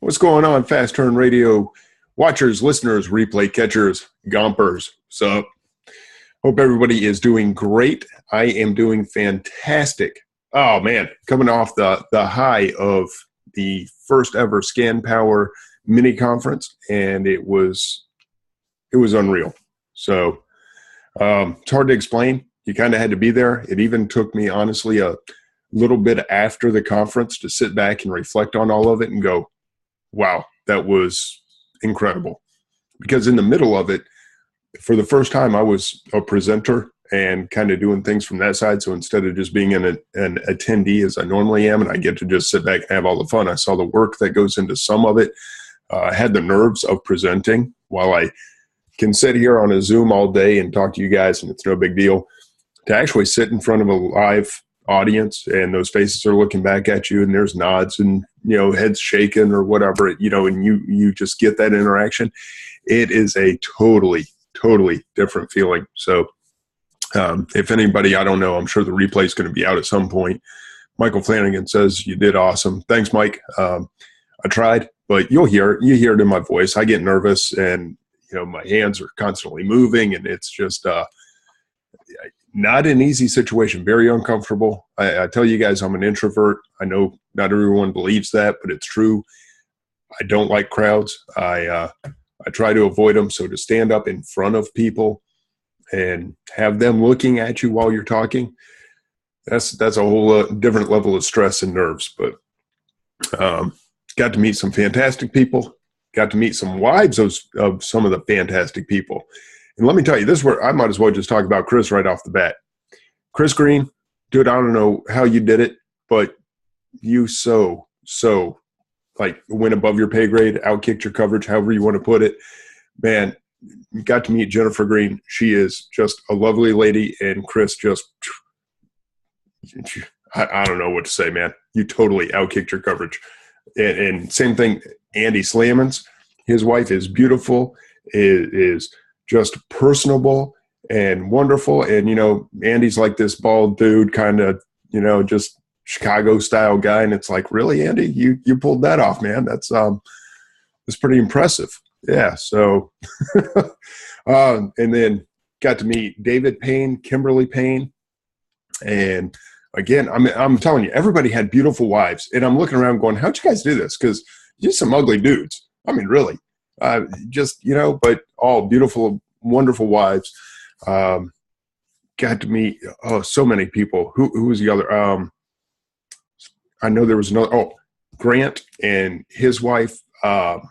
What's going on, Fast Turn Radio watchers, listeners, replay catchers, gompers? Sup? Hope everybody is doing great. I am doing fantastic. Oh man, coming off the high of the first ever ScanPower Mini Conference, and it was unreal. So it's hard to explain. You kind of had to be there. It even took me, honestly, a little bit after the conference to sit back and reflect on all of it and go, wow, that was incredible. Because in the middle of it, for the first time, I was a presenter and kind of doing things from that side. So instead of just being an attendee as I normally am, and I get to just sit back and have all the fun, I saw the work that goes into some of it. I had the nerves of presenting while I can sit here on a Zoom all day and talk to you guys, and it's no big deal. To actually sit in front of a live audience and those faces are looking back at you and there's nods and, heads shaking or whatever, and you just get that interaction. It is a totally different feeling. So if anybody, I don't know, I'm sure the replay is going to be out at some point. Michael Flanagan says you did awesome. Thanks, Mike. I tried, but you hear it in my voice. I get nervous and, my hands are constantly moving, and it's just not an easy situation, very uncomfortable. I tell you guys, I'm an introvert. I know not everyone believes that, but it's true. I don't like crowds. I try to avoid them. So to stand up in front of people and have them looking at you while you're talking, that's a whole different level of stress and nerves. But got to meet some fantastic people. Got to meet some wives of some of the fantastic people. And let me tell you, this is where I might as well just talk about Chris right off the bat. Chris Green, dude, I don't know how you did it, but you so went above your pay grade, outkicked your coverage, however you want to put it. Man, you got to meet Jennifer Green. She is just a lovely lady, and Chris just, I don't know what to say, man. You totally outkicked your coverage. And same thing, Andy Slamans, his wife is beautiful, is just personable and wonderful. And, Andy's like this bald dude, kind of, just Chicago style guy. And it's like, really, Andy, you pulled that off, man. That's pretty impressive. Yeah. So, and then got to meet David Payne, Kimberly Payne. And again, I'm telling you, everybody had beautiful wives. And I'm looking around going, how'd you guys do this? Because you're some ugly dudes. I mean, really. But all beautiful, wonderful wives. Got to meet, so many people. Who was the other? I know there was another, Grant and his wife, can't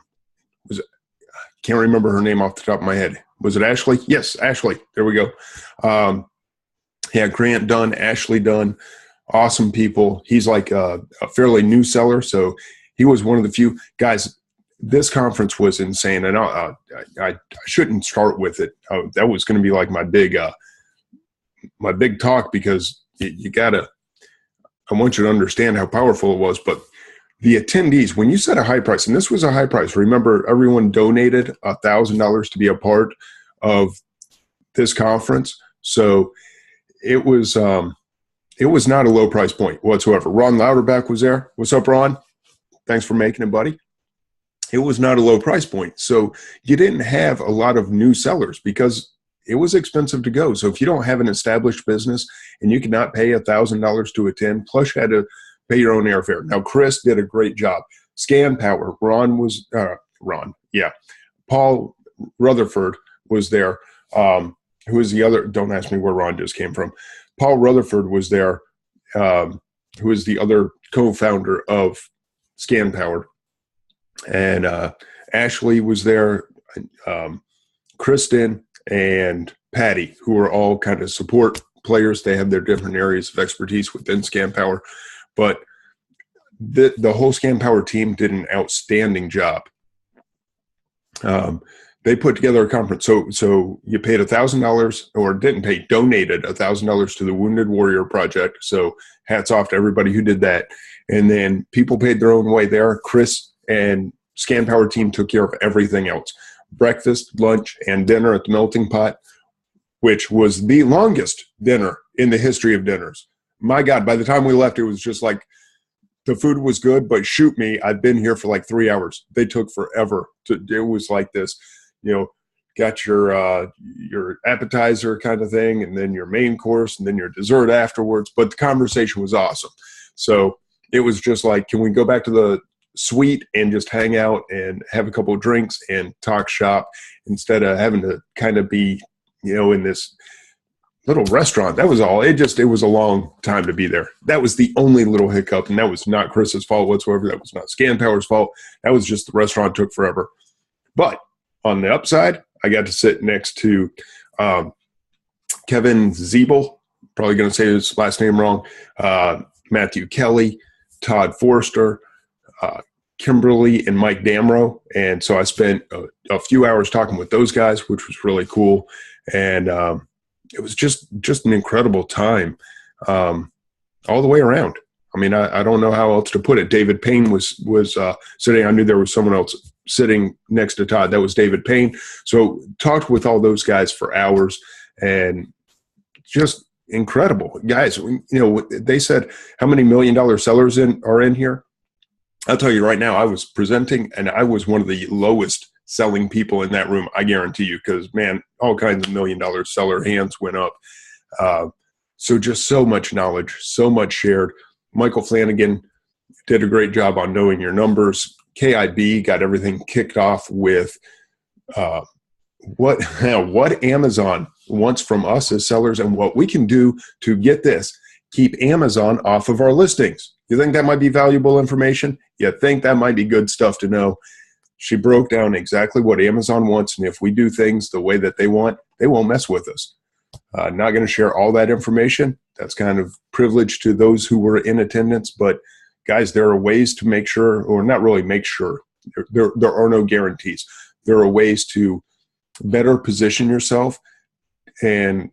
remember her name off the top of my head. Was it Ashley? Yes, Ashley. There we go. Grant Dunn, Ashley Dunn, awesome people. He's like a fairly new seller, so he was one of the few guys. This conference was insane, and I shouldn't start with it. That was going to be like my big talk, because you gotta. I want you to understand how powerful it was. But the attendees, when you set a high price, and this was a high price. Remember, everyone donated $1,000 to be a part of this conference, so it was not a low price point whatsoever. Ron Louderback was there. What's up, Ron? Thanks for making it, buddy. It was not a low price point. So you didn't have a lot of new sellers because it was expensive to go. So if you don't have an established business and you cannot pay $1,000 to attend, plus you had to pay your own airfare. Now, Chris did a great job. ScanPower, Paul Rutherford was there. Who is the other? Don't ask me where Ron just came from. Paul Rutherford was there, who is the other co-founder of ScanPower. And Ashley was there, Kristen and Patty, who are all kind of support players. They have their different areas of expertise within ScanPower. But the whole ScanPower team did an outstanding job. They put together a conference. So you paid $1,000, or didn't pay, donated $1,000 to the Wounded Warrior Project. So hats off to everybody who did that. And then people paid their own way there. Chris and ScanPower team took care of everything else. Breakfast, lunch, and dinner at the Melting Pot, which was the longest dinner in the history of dinners. My God, by the time we left, it was just like the food was good, but shoot me, I've been here for like 3 hours. They took forever. It was like this, got your appetizer kind of thing, and then your main course, and then your dessert afterwards. But the conversation was awesome. So it was just like, can we go back to the suite and just hang out and have a couple of drinks and talk shop instead of having to kind of be, in this little restaurant. That was all. It was a long time to be there. That was the only little hiccup, and that was not Chris's fault whatsoever. That was not ScanPower's fault. That was just the restaurant took forever. But on the upside, I got to sit next to Kevin Zeebel, probably going to say his last name wrong, Matthew Kelly, Todd Forster, Kimberly, and Mike Damrow. And so I spent a few hours talking with those guys, which was really cool. And it was just an incredible time all the way around. I mean, I don't know how else to put it. David Payne was sitting. I knew there was someone else sitting next to Todd. That was David Payne. So talked with all those guys for hours, and just incredible guys. They said how many $1 million sellers are in here. I'll tell you right now, I was presenting, and I was one of the lowest selling people in that room, I guarantee you, because, man, all kinds of $1 million seller hands went up. So just so much knowledge, so much shared. Michael Flanagan did a great job on knowing your numbers. KIB got everything kicked off with what Amazon wants from us as sellers and what we can do to get this, keep Amazon off of our listings. You think that might be valuable information? You think that might be good stuff to know? She broke down exactly what Amazon wants, and if we do things the way that they want, they won't mess with us. Not going to share all that information. That's kind of privilege to those who were in attendance. But guys, there are ways to make sure, or not really make sure, there are no guarantees. There are ways to better position yourself and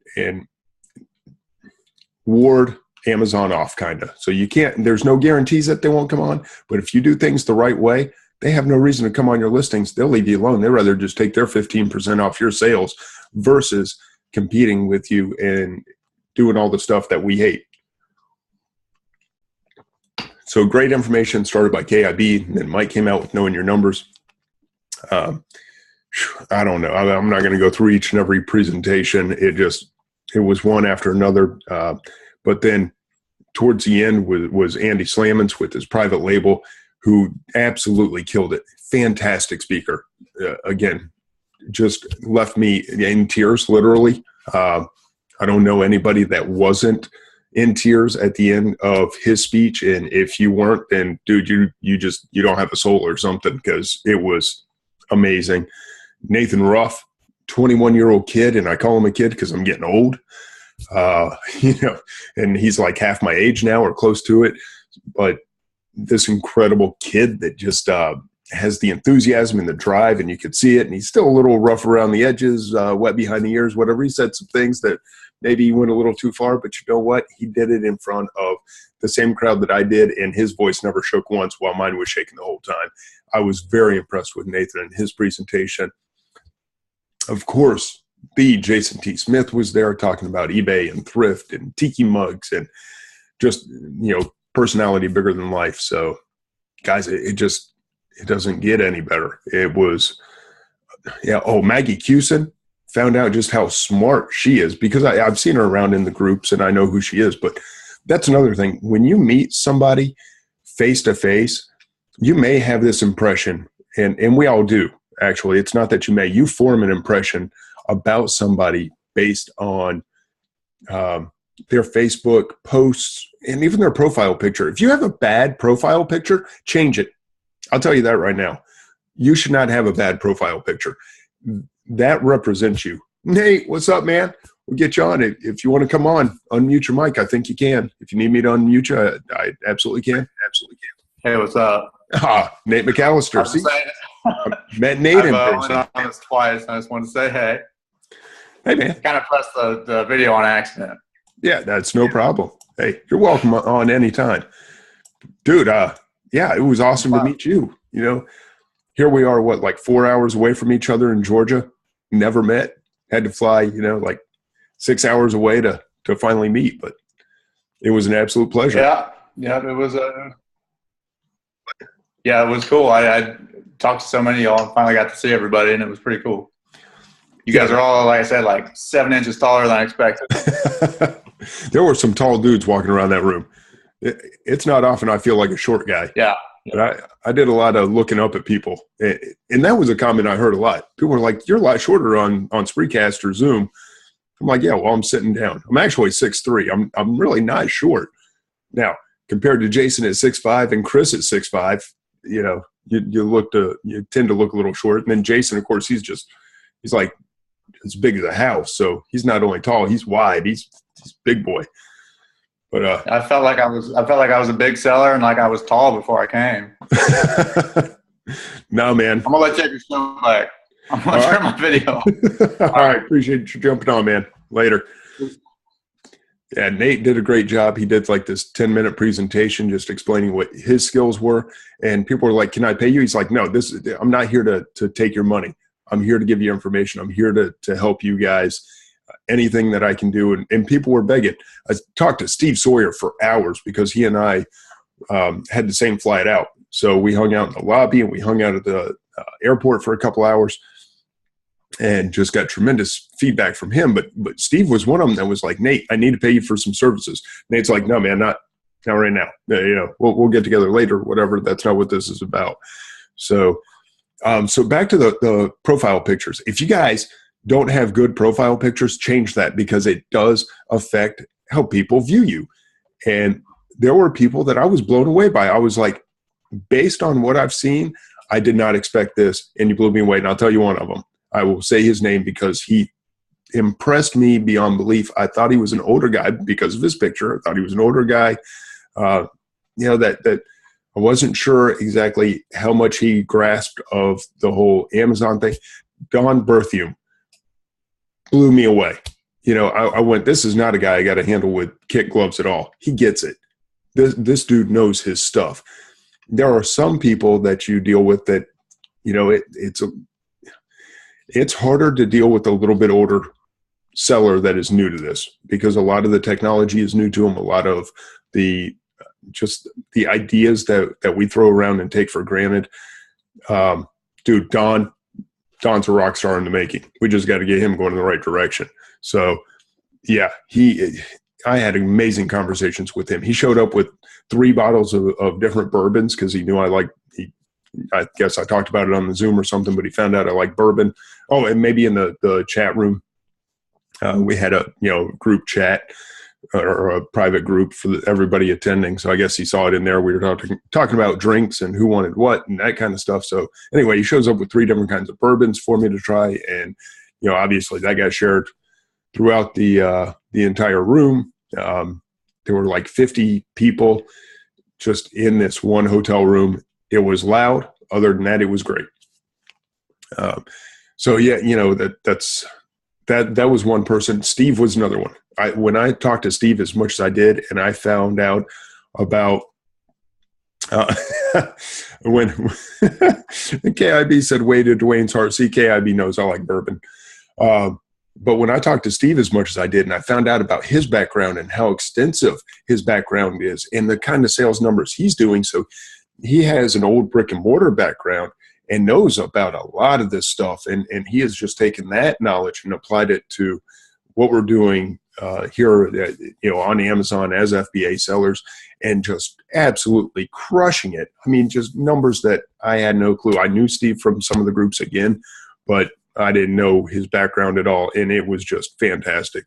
ward Amazon off, kind of. So you can't, there's no guarantees that they won't come on, but if you do things the right way, they have no reason to come on your listings. They'll leave you alone. They'd rather just take their 15% off your sales versus competing with you and doing all the stuff that we hate. So great information started by KIB, and then Mike came out with knowing your numbers. I don't know. I'm not going to go through each and every presentation. It was one after another. But then towards the end was Andy Slamans with his private label, who absolutely killed it. Fantastic speaker. Again, just left me in tears, literally. I don't know anybody that wasn't in tears at the end of his speech. And if you weren't, then dude, you don't have a soul or something, because it was amazing. Nathan Ruff, 21-year-old kid, and I call him a kid because I'm getting old. And he's like half my age now or close to it. But this incredible kid that just has the enthusiasm and the drive, and you could see it. And he's still a little rough around the edges, wet behind the ears, whatever. He said some things that maybe he went a little too far, but you know what? He did it in front of the same crowd that I did, and his voice never shook once while mine was shaking the whole time. I was very impressed with Nathan and his presentation. Of course, the Jason T. Smith was there talking about eBay and thrift and tiki mugs and just, personality bigger than life. So, guys, it doesn't get any better. It was, Maggie Cusin, found out just how smart she is, because I've seen her around in the groups and I know who she is. But that's another thing. When you meet somebody face to face, you may have this impression, and we all do, actually. It's not that you form an impression about somebody based on their Facebook posts and even their profile picture. If you have a bad profile picture, change it. I'll tell you that right now. You should not have a bad profile picture. That represents you. Nate, what's up, man? We'll get you on it. If you want to come on, unmute your mic. I think you can. If you need me to unmute you, I absolutely can. Absolutely can. Hey, what's up? Nate McAllister. See, met Nate in person. I've on this twice. I just wanted to say hey. Hey, man. I kind of pressed the video on accident. Yeah, that's no problem. Hey, you're welcome on anytime. Dude, it was awesome to meet you. Here we are, like 4 hours away from each other in Georgia. Never met. Had to fly, like 6 hours away to finally meet. But it was an absolute pleasure. Yeah, it was Yeah, it was cool. I talked to so many of y'all and finally got to see everybody, and it was pretty cool. You guys are all, like I said, like 7 inches taller than I expected. There were some tall dudes walking around that room. It's not often I feel like a short guy. Yeah. But I did a lot of looking up at people. And that was a comment I heard a lot. People were like, you're a lot shorter on Spreecast or Zoom. I'm like, yeah, well, I'm sitting down. I'm actually 6'3". I'm really not short. Now, compared to Jason at 6'5" and Chris at 6'5", you know, you tend to look a little short. And then Jason, of course, he's like as big as a house. So he's not only tall, he's wide. He's big boy. But I felt like I was a big seller and like I was tall before I came. No, man. I'm gonna let you take your show back. I'm gonna turn my video. All right, appreciate you jumping on, man. Later. Yeah, Nate did a great job. He did like this 10-minute presentation just explaining what his skills were. And people were like, can I pay you? He's like, no, I'm not here to take your money. I'm here to give you information. I'm here to help you guys. Anything that I can do. And people were begging. I talked to Steve Sawyer for hours because he and I had the same flight out. So we hung out in the lobby and we hung out at the airport for a couple hours and just got tremendous feedback from him. But Steve was one of them that was like, Nate, I need to pay you for some services. Nate's like, no, man, not right now. You know, we'll get together later, whatever. That's not what this is about. So back to the profile pictures. If you guys don't have good profile pictures, change that because it does affect how people view you. And there were people that I was blown away by. I was like, based on what I've seen, I did not expect this, and you blew me away. And I'll tell you one of them. I will say his name because he impressed me beyond belief. I thought he was an older guy because of his picture. I thought he was an older guy. You know, that I wasn't sure exactly how much he grasped of the whole Amazon thing. Don Berthium blew me away. You know, I went, this is not a guy I got to handle with kit gloves at all. He gets it. This dude knows his stuff. There are some people that you deal with that, you know, it's harder to deal with a little bit older seller that is new to this because a lot of the technology is new to them. A lot of the ideas that we throw around and take for granted. Dude, Don's a rock star in the making. We just got to get him going in the right direction. So, yeah, I had amazing conversations with him. He showed up with 3 bottles of different bourbons because he knew I guess I talked about it on the Zoom or something, but he found out I like bourbon. Oh, and maybe in the chat room, we had a group chat or a private group for everybody attending. So I guess he saw it in there. We were talking about drinks and who wanted what and that kind of stuff. So anyway, he shows up with 3 different kinds of bourbons for me to try. And, you know, obviously that got shared throughout the entire room. There were like 50 people just in this one hotel room. It was loud. Other than that, it was great. So yeah, you know, that was one person. Steve was another one. When I talked to Steve as much as I did, and I found out about when KIB said way to Duane's heart. See, KIB knows I like bourbon. But when I talked to Steve as much as I did, and I found out about his background and how extensive his background is and the kind of sales numbers he's doing. So he has an old brick and mortar background and knows about a lot of this stuff. And he has just taken that knowledge and applied it to what we're doing here, on Amazon as FBA sellers and just absolutely crushing it. I mean, just numbers that I had no clue. I knew Steve from some of the groups again, but I didn't know his background at all. And it was just fantastic.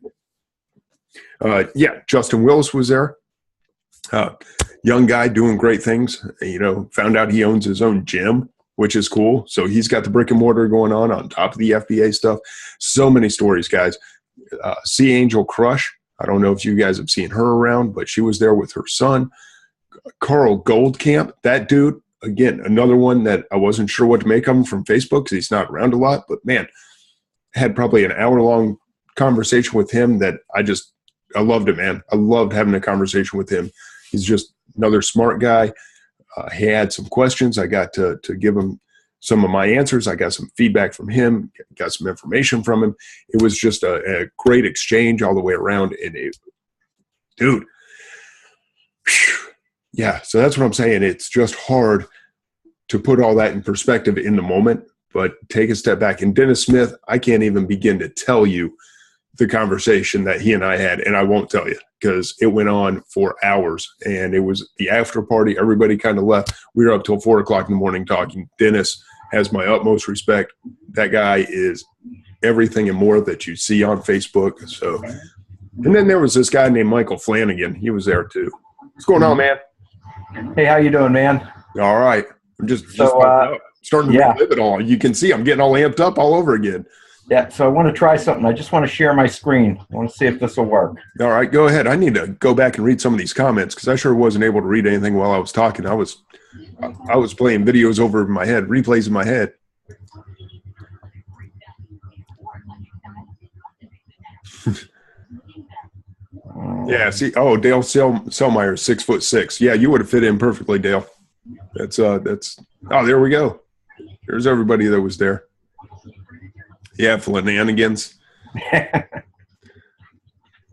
Justin Willis was there. Young guy doing great things, found out he owns his own gym, which is cool. So he's got the brick and mortar going on top of the FBA stuff. So many stories, guys. Sea Angel Crush. I don't know if you guys have seen her around, but she was there with her son. Carl Goldcamp, that dude, again, another one that I wasn't sure what to make of him from Facebook because he's not around a lot. But, man, had probably an hour-long conversation with him that I loved it, man. I loved having a conversation with him. He's just another smart guy. He had some questions. I got to give him some of my answers. I got some feedback from him, got some information from him. It was just a great exchange all the way around. And dude, Yeah, so that's what I'm saying. It's just hard to put all that in perspective in the moment, but take a step back. And Dennis Smith, I can't even begin to tell you the conversation that he and I had, and I won't tell you because it went on for hours, and it was the after party. Everybody kind of left. We were up till 4 o'clock in the morning talking. Dennis has my utmost respect. That guy is everything and more that you see on Facebook. So, and then there was this guy named Michael Flanagan. He was there too. What's going on, man? Hey, how you doing, man? All right. I'm just starting to relive it all. You can see I'm getting all amped up all over again. Yeah, so I want to try something. I just want to share my screen. I want to see if this will work. All right, go ahead. I need to go back and read some of these comments because I sure wasn't able to read anything while I was talking. I was playing videos over my head, replays in my head. Yeah, see, Dale Selmeyer, 6'6". Yeah, you would have fit in perfectly, Dale. That's there we go. There's everybody that was there. Yeah, Flanagans.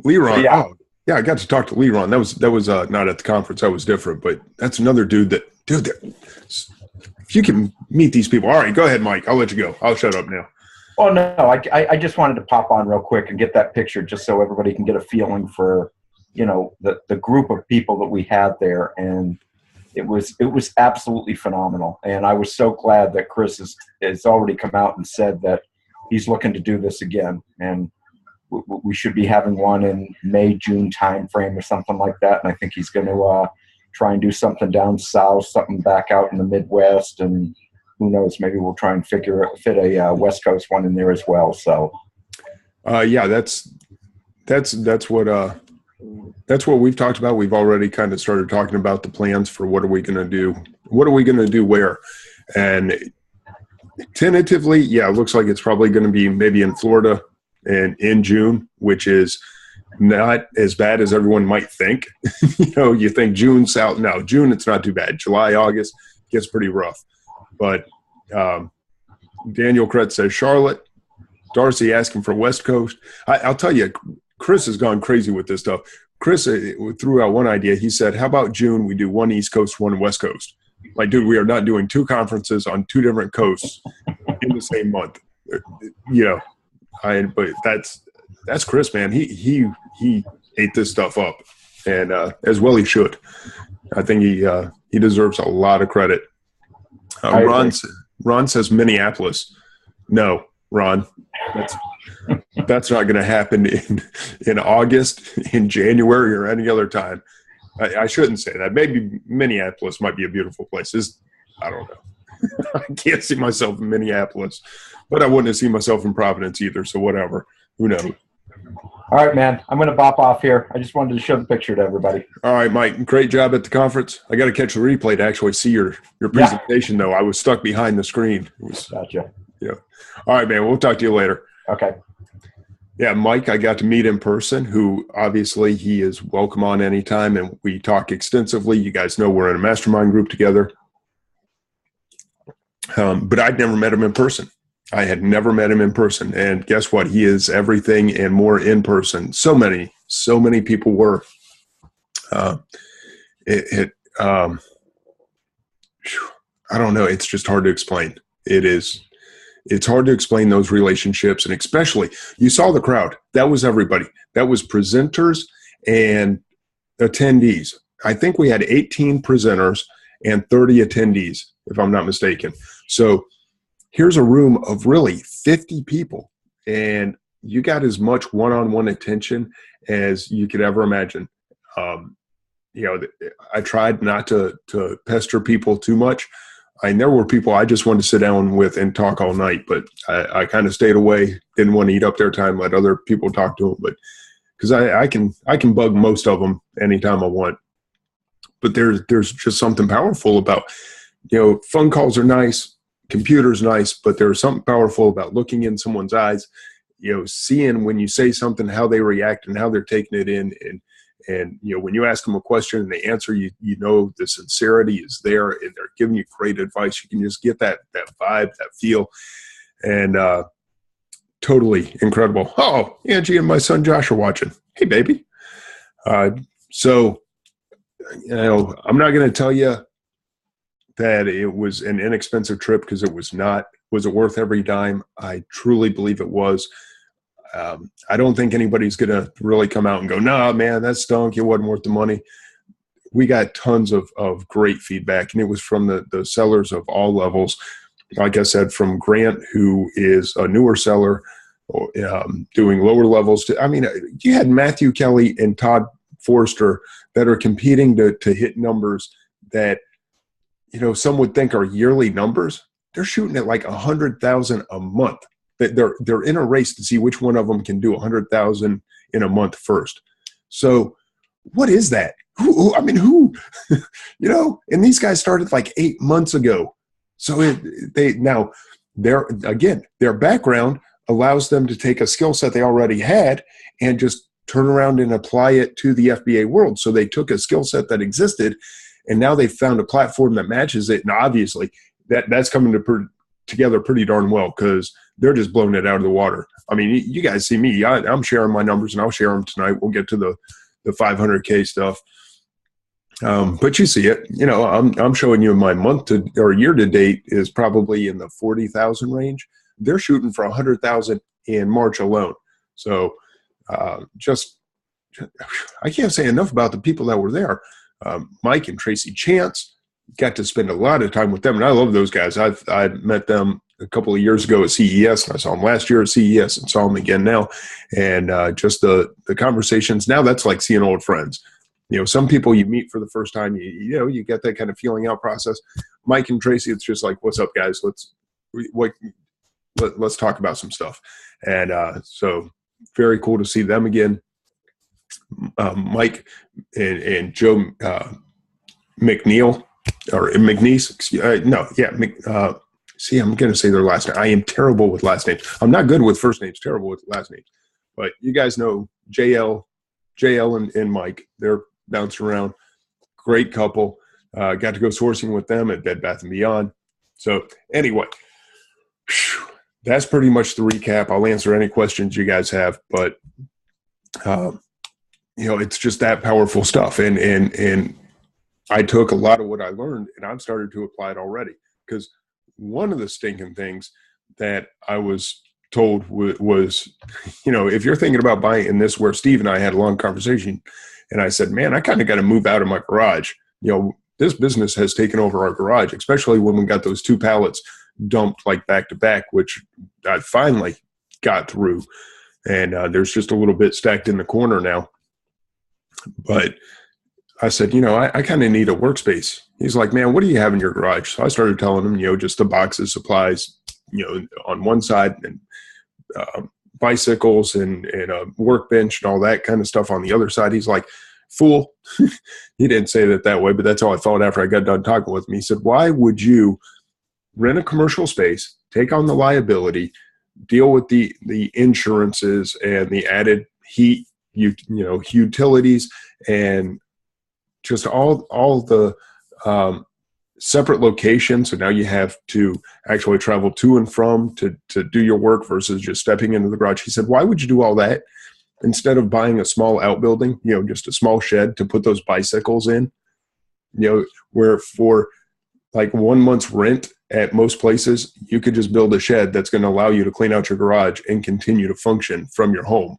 Leron. Yeah. I got to talk to Leron. That was not at the conference. That was different, but that's another dude that if you can meet these people. All right, go ahead, Mike. I'll let you go. I'll shut up now. Oh, no, I just wanted to pop on real quick and get that picture just so everybody can get a feeling for, the group of people that we had there. And it was absolutely phenomenal. And I was so glad that Chris has already come out and said that he's looking to do this again. And we should be having one in May, June timeframe or something like that. And I think he's going to try and do something down south, something back out in the Midwest, and who knows, maybe we'll try and fit a West Coast one in there as well. So, yeah, that's what we've talked about. We've already kind of started talking about the plans for what are we going to do? What are we going to do where? And tentatively, yeah, it looks like it's probably going to be maybe in Florida and in June, which is not as bad as everyone might think. You think June south. No, June, it's not too bad. July, August gets pretty rough. But Daniel Kretz says Charlotte. Darcy asking for West Coast. I'll tell you, Chris has gone crazy with this stuff. Chris threw out one idea. He said, how about June we do one East Coast, one West Coast? Like, dude, we are not doing two conferences on two different coasts in the same month. But that's Chris, man. He ate this stuff up, and as well he should. I think he deserves a lot of credit. Ron says Minneapolis. No, Ron, that's not going to happen in August, in January, or any other time. I shouldn't say that. Maybe Minneapolis might be a beautiful place. I don't know. I can't see myself in Minneapolis, but I wouldn't see myself in Providence either. So whatever. Who knows? All right, man. I'm going to bop off here. I just wanted to show the picture to everybody. All right, Mike. Great job at the conference. I got to catch the replay to actually see your presentation, though. I was stuck behind the screen. Gotcha. Yeah. All right, man. We'll talk to you later. Okay. Yeah, Mike, I got to meet in person, who obviously he is welcome on anytime, and we talk extensively. You guys know we're in a mastermind group together. But I'd never met him in person. I had never met him in person. And guess what? He is everything and more in person. So many people were. I don't know. It's just hard to explain. It's hard to explain those relationships. And especially, you saw the crowd. That was everybody. That was presenters and attendees. I think we had 18 presenters and 30 attendees, if I'm not mistaken. So here's a room of really 50 people, and you got as much one-on-one attention as you could ever imagine. I tried not to pester people too much. There were people I just wanted to sit down with and talk all night, but I kind of stayed away, didn't want to eat up their time, let other people talk to them. But because I can bug most of them anytime I want. But there's just something powerful about, phone calls are nice, computer's nice, but there's something powerful about looking in someone's eyes, seeing when you say something, how they react and how they're taking it in. And when you ask them a question and they answer, the sincerity is there and they're giving you great advice. You can just get that vibe, that feel, and totally incredible. Oh, Angie and my son Josh are watching. Hey, baby. So I'm not going to tell you that it was an inexpensive trip, because it was not. Was it worth every dime? I truly believe it was. I don't think anybody's going to really come out and go, "Nah, man, that stunk. It wasn't worth the money." We got tons of great feedback, and it was from the sellers of all levels. Like I said, from Grant, who is a newer seller, doing lower levels. You had Matthew Kelly and Todd Forster that are competing to hit numbers that, some would think are yearly numbers. They're shooting at like 100,000 a month. They're in a race to see which one of them can do 100,000 in a month first. So what is that? Who? And these guys started like 8 months ago. So their background allows them to take a skill set they already had and just turn around and apply it to the FBA world. So they took a skill set that existed, and now they've found a platform that matches it. And obviously that's coming together pretty darn well, because they're just blowing it out of the water. You guys see me. I'm sharing my numbers, and I'll share them tonight. We'll get to the 500K stuff. But you see it. I'm showing you my month to or year to date is probably in the 40,000 range. They're shooting for 100,000 in March alone. So I can't say enough about the people that were there. Mike and Tracy Chance, got to spend a lot of time with them, and I love those guys. I met them a couple of years ago at CES, and I saw them last year at CES, and saw them again now. And just the conversations now, that's like seeing old friends. Some people you meet for the first time, you get that kind of feeling out process. Mike and Tracy, it's just like, what's up, guys? Let's talk about some stuff. And so very cool to see them again. Mike and Joe McNeil, or McNeese. See, I'm going to say their last name. I am terrible with last names. I'm not good with first names, terrible with last names. But you guys know JL and Mike. They're bouncing around. Great couple. Got to go sourcing with them at Bed Bath & Beyond. So anyway, that's pretty much the recap. I'll answer any questions you guys have, but it's just that powerful stuff. And I took a lot of what I learned, and I've started to apply it already. Because one of the stinking things that I was told was, if you're thinking about buying, and this where Steve and I had a long conversation, and I said, man, I kind of got to move out of my garage. This business has taken over our garage, especially when we got those 2 pallets dumped like back to back, which I finally got through. And there's just a little bit stacked in the corner now. But I said, I kind of need a workspace. He's like, man, what do you have in your garage? So I started telling him, just the boxes, supplies, on one side, and bicycles and a workbench and all that kind of stuff on the other side. He's like, fool. He didn't say it that way, but that's how I thought after I got done talking with him. He said, why would you rent a commercial space, take on the liability, deal with the insurances and the added heat, utilities, and just all the separate locations. So now you have to actually travel to and from to do your work versus just stepping into the garage. He said, why would you do all that instead of buying a small outbuilding, just a small shed to put those bicycles in, where for like 1 month's rent at most places, you could just build a shed that's going to allow you to clean out your garage and continue to function from your home.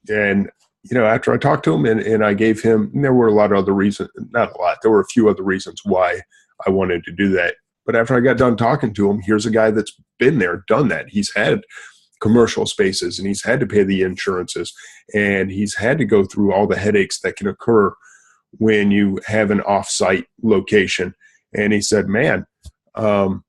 And after I talked to him and I gave him, and there were a lot of other reasons, not a lot, there were a few other reasons why I wanted to do that. But after I got done talking to him, here's a guy that's been there, done that. He's had commercial spaces, and he's had to pay the insurances, and he's had to go through all the headaches that can occur when you have an off-site location. And he said, man, doesn't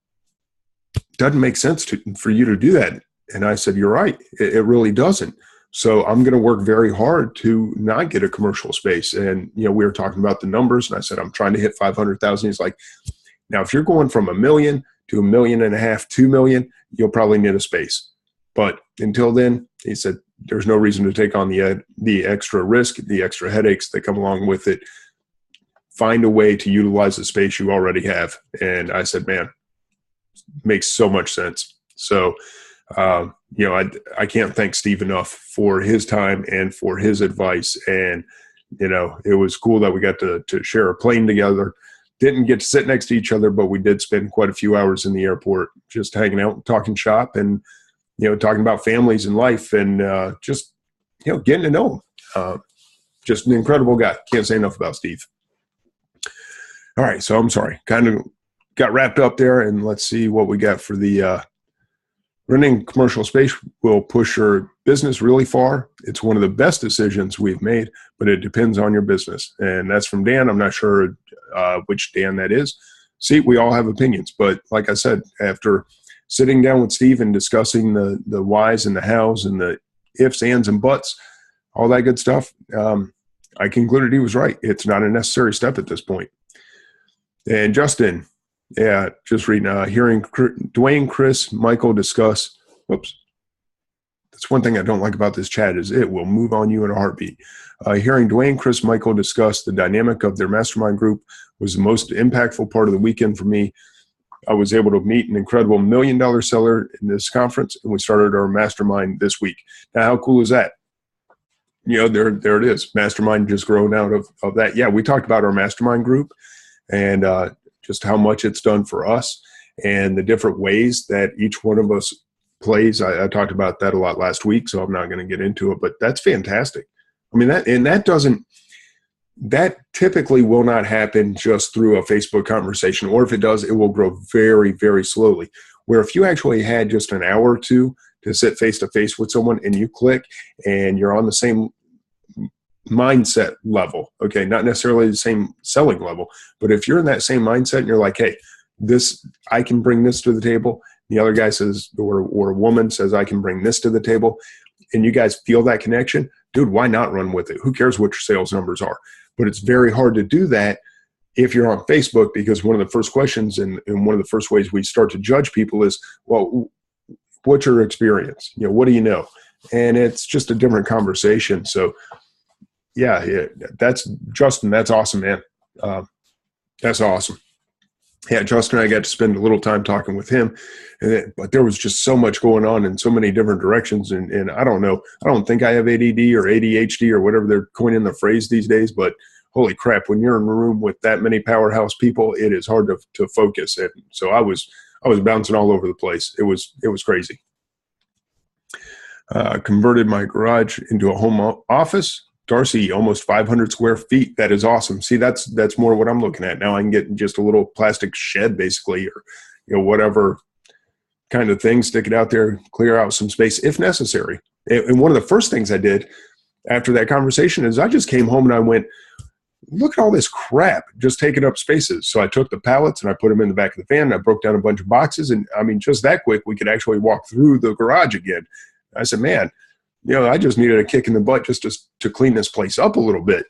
make sense for you to do that. And I said, you're right. It really doesn't. So I'm going to work very hard to not get a commercial space. And, we were talking about the numbers, and I said, I'm trying to hit 500,000. He's like, now, if you're going from $1 million to $1.5 million, $2 million, you'll probably need a space. But until then, he said, there's no reason to take on the extra risk, the extra headaches that come along with it. Find a way to utilize the space you already have. And I said, man, makes so much sense. So, I can't thank Steve enough for his time and for his advice. And It was cool that we got to share a plane together. Didn't get to sit next to each other, but we did spend quite a few hours in the airport just hanging out, talking shop, and talking about families and life, and just getting to know him. Just an incredible guy. Can't say enough about Steve. All right, so I'm sorry, kind of got wrapped up there, and let's see what we got for the renting commercial space will push your business really far. It's one of the best decisions we've made, but it depends on your business. And that's from Dan. I'm not sure which Dan that is. See, we all have opinions, but like I said, after sitting down with Steve and discussing the whys and the hows and the ifs, ands, and buts, all that good stuff, I concluded he was right. It's not a necessary step at this point. And Justin, yeah, just reading, hearing Duane, Chris, Michael discuss, whoops. That's one thing I don't like about this chat is it will move on you in a heartbeat. Hearing Duane, Chris, Michael discuss the dynamic of their mastermind group was the most impactful part of the weekend for me. I was able to meet an incredible $1 million seller in this conference, and we started our mastermind this week. Now, how cool is that? There it is. Mastermind just grown out of that. Yeah, we talked about our mastermind group and just how much it's done for us and the different ways that each one of us plays. I talked about that a lot last week, so I'm not going to get into it, but that's fantastic. I mean, that typically will not happen just through a Facebook conversation, or if it does, it will grow very, very slowly. Where if you actually had just an hour or two to sit face to face with someone and you click and you're on the same mindset level, okay, not necessarily the same selling level, but if you're in that same mindset and you're like, hey, I can bring this to the table, the other guy says, or a woman says, I can bring this to the table, and you guys feel that connection, dude, why not run with it? Who cares what your sales numbers are? But it's very hard to do that if you're on Facebook, because one of the first questions and one of the first ways we start to judge people is, well, what's your experience? What do you know? And it's just a different conversation. So yeah, that's Justin. That's awesome, man. That's awesome. Yeah, Justin and I got to spend a little time talking with him, but there was just so much going on in so many different directions. And I don't know. I don't think I have ADD or ADHD or whatever they're coining the phrase these days, but holy crap, when you're in a room with that many powerhouse people, it is hard to focus. And so I was bouncing all over the place. It was crazy. Converted my garage into a home office. Darcy, almost 500 square feet. That is awesome. See, that's more what I'm looking at. Now I can get just a little plastic shed basically, or whatever kind of thing, stick it out there, clear out some space if necessary. And one of the first things I did after that conversation is I just came home and I went, look at all this crap just taking up spaces. So I took the pallets and I put them in the back of the van and I broke down a bunch of boxes. And I mean, just that quick, we could actually walk through the garage again. I said, man, I just needed a kick in the butt just to clean this place up a little bit.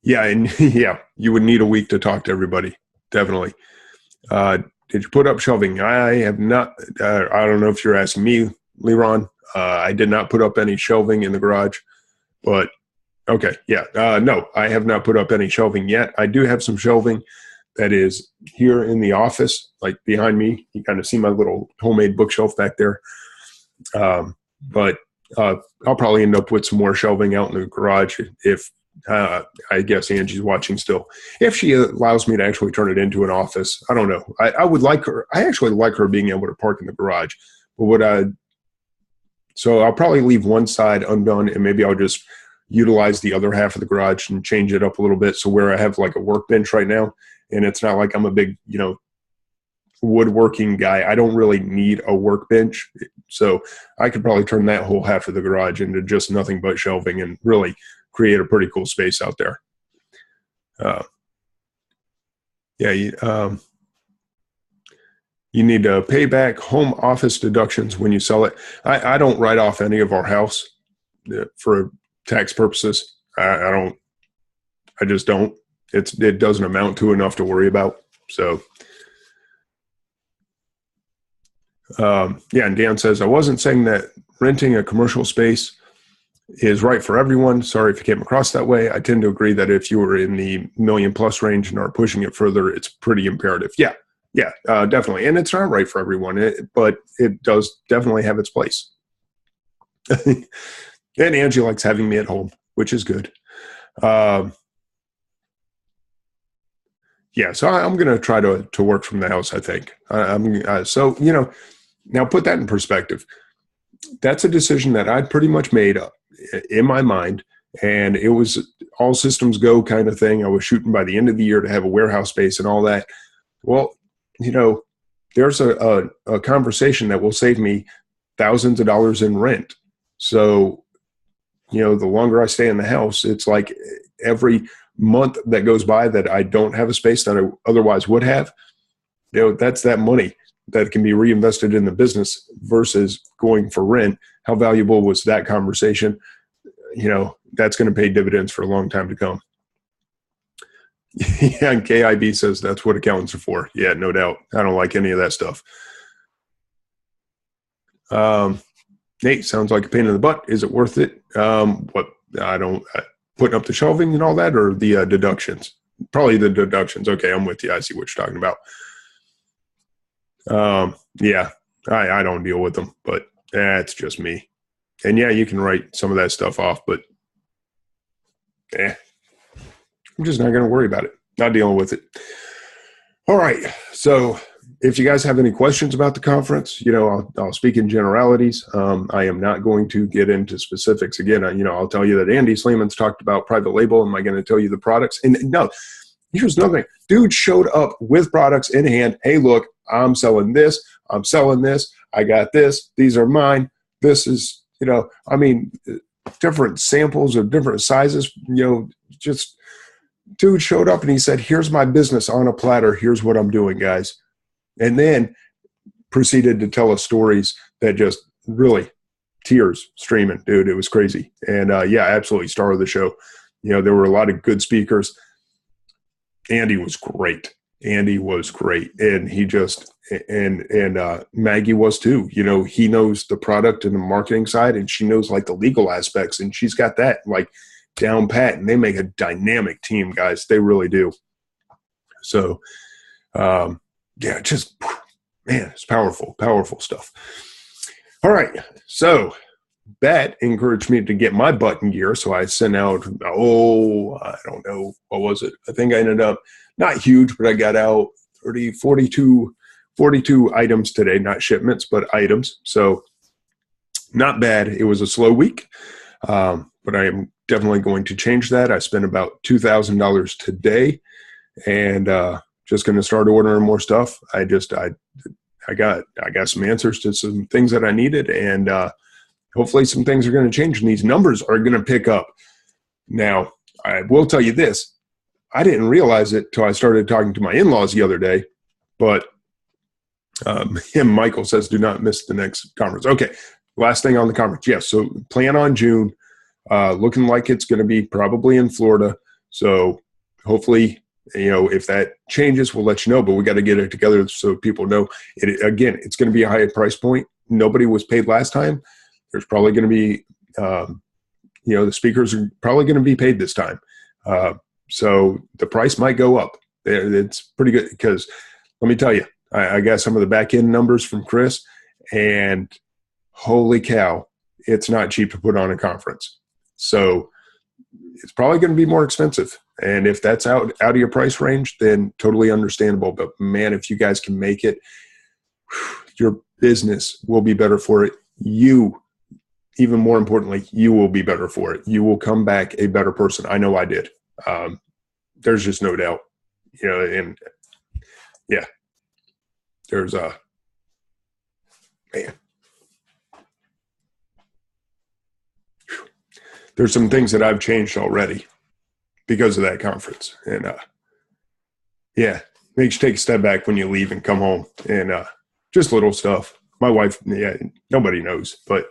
Yeah, you would need a week to talk to everybody, definitely. Did you put up shelving? I have not. I don't know if you're asking me, Leron. I did not put up any shelving in the garage, but okay, yeah. No, I have not put up any shelving yet. I do have some shelving that is here in the office, like behind me. You kind of see my little homemade bookshelf back there. But I'll probably end up with some more shelving out in the garage if I guess Angie's watching still. If she allows me to actually turn it into an office, I don't know. I would like her. I actually like her being able to park in the garage. But so I'll probably leave one side undone, and maybe I'll just utilize the other half of the garage and change it up a little bit. So where I have like a workbench right now, and it's not like I'm a big, woodworking guy. I don't really need a workbench. So I could probably turn that whole half of the garage into just nothing but shelving and really create a pretty cool space out there. You need to pay back home office deductions when you sell it. I don't write off any of our house for tax purposes. I just don't. It doesn't amount to enough to worry about. So and Dan says, I wasn't saying that renting a commercial space is right for everyone. Sorry if you came across that way. I tend to agree that if you were in the million plus range and are pushing it further, it's pretty imperative. Yeah, definitely. And it's not right for everyone, but it does definitely have its place. And Angie likes having me at home, which is good. Yeah, so I'm going to try to work from the house, I think. So, now put that in perspective. That's a decision that I'd pretty much made up in my mind, and it was all systems go kind of thing. I was shooting by the end of the year to have a warehouse space and all that. Well, there's a conversation that will save me thousands of dollars in rent. So, the longer I stay in the house, it's like every month that goes by that I don't have a space that I otherwise would have, that's that money that can be reinvested in the business versus going for rent. How valuable was that conversation? That's going to pay dividends for a long time to come. Yeah, and KIB says that's what accountants are for. Yeah, no doubt. I don't like any of that stuff. Nate, sounds like a pain in the butt. Is it worth it? Putting up the shelving and all that, or the deductions? Probably the deductions. Okay, I'm with you. I see what you're talking about. Yeah, I don't deal with them, but it's just me. And yeah, you can write some of that stuff off, but I'm just not going to worry about it. Not dealing with it. All right. So if you guys have any questions about the conference, I'll speak in generalities. I am not going to get into specifics. Again, I'll tell you that Andy Sleeman's talked about private label. Am I going to tell you the products? And no, here's another thing. Dude showed up with products in hand. Hey, look, I'm selling this. I'm selling this. I got this. These are mine. This is, different samples of different sizes, just dude showed up and he said, here's my business on a platter. Here's what I'm doing, guys. And then proceeded to tell us stories that just really tears streaming, dude. It was crazy. And absolutely star of the show. There were a lot of good speakers. Andy was great. And he just, and Maggie was too. He knows the product and the marketing side, and she knows like the legal aspects, and she's got that like down pat, and they make a dynamic team, guys. They really do. So, it's powerful stuff. All right. So that encouraged me to get my butt in gear. So I sent out, I don't know, what was it? I think I ended up not huge, but I got out 42 items today, not shipments, but items. So not bad. It was a slow week, but I am definitely going to change that. I spent about $2,000 today, and just going to start ordering more stuff. I got some answers to some things that I needed, and hopefully some things are going to change, and these numbers are going to pick up. Now, I will tell you this. I didn't realize it till I started talking to my in-laws the other day, but Michael says, do not miss the next conference. Okay, last thing on the conference. Yes, so plan on June. Looking like it's going to be probably in Florida. So hopefully, if that changes, we'll let you know, but we got to get it together so people know. Again, it's going to be a high price point. Nobody was paid last time. There's probably going to be, the speakers are probably going to be paid this time. So the price might go up. It's pretty good because let me tell you, I got some of the back end numbers from Chris, and holy cow, it's not cheap to put on a conference. So it's probably going to be more expensive. And if that's out of your price range, then totally understandable. But man, if you guys can make it, your business will be better for it. You, even more importantly, you will be better for it. You will come back a better person. I know I did. There's just no doubt, and yeah, there's there's some things that I've changed already because of that conference. And makes you take a step back when you leave and come home, and just little stuff. My wife, nobody knows, but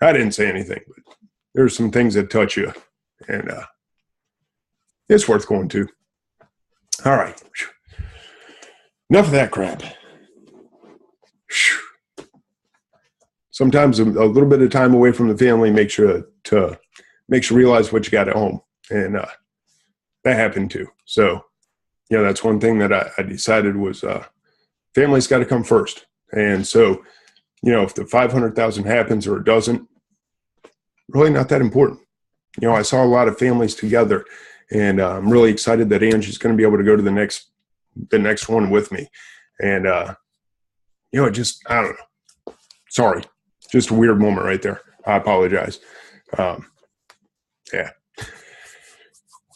I didn't say anything, but there's some things that touch you, and it's worth going to. All right. Enough of that crap. Sometimes a little bit of time away from the family makes you realize what you got at home. And that happened too. So, that's one thing that I decided was family's got to come first. And so, if the 500,000 happens or it doesn't, really not that important. You know, I saw a lot of families together, and I'm really excited that Angie's going to be able to go to the next one with me. And, you know, I don't know. Sorry. Just a weird moment right there. I apologize. Yeah.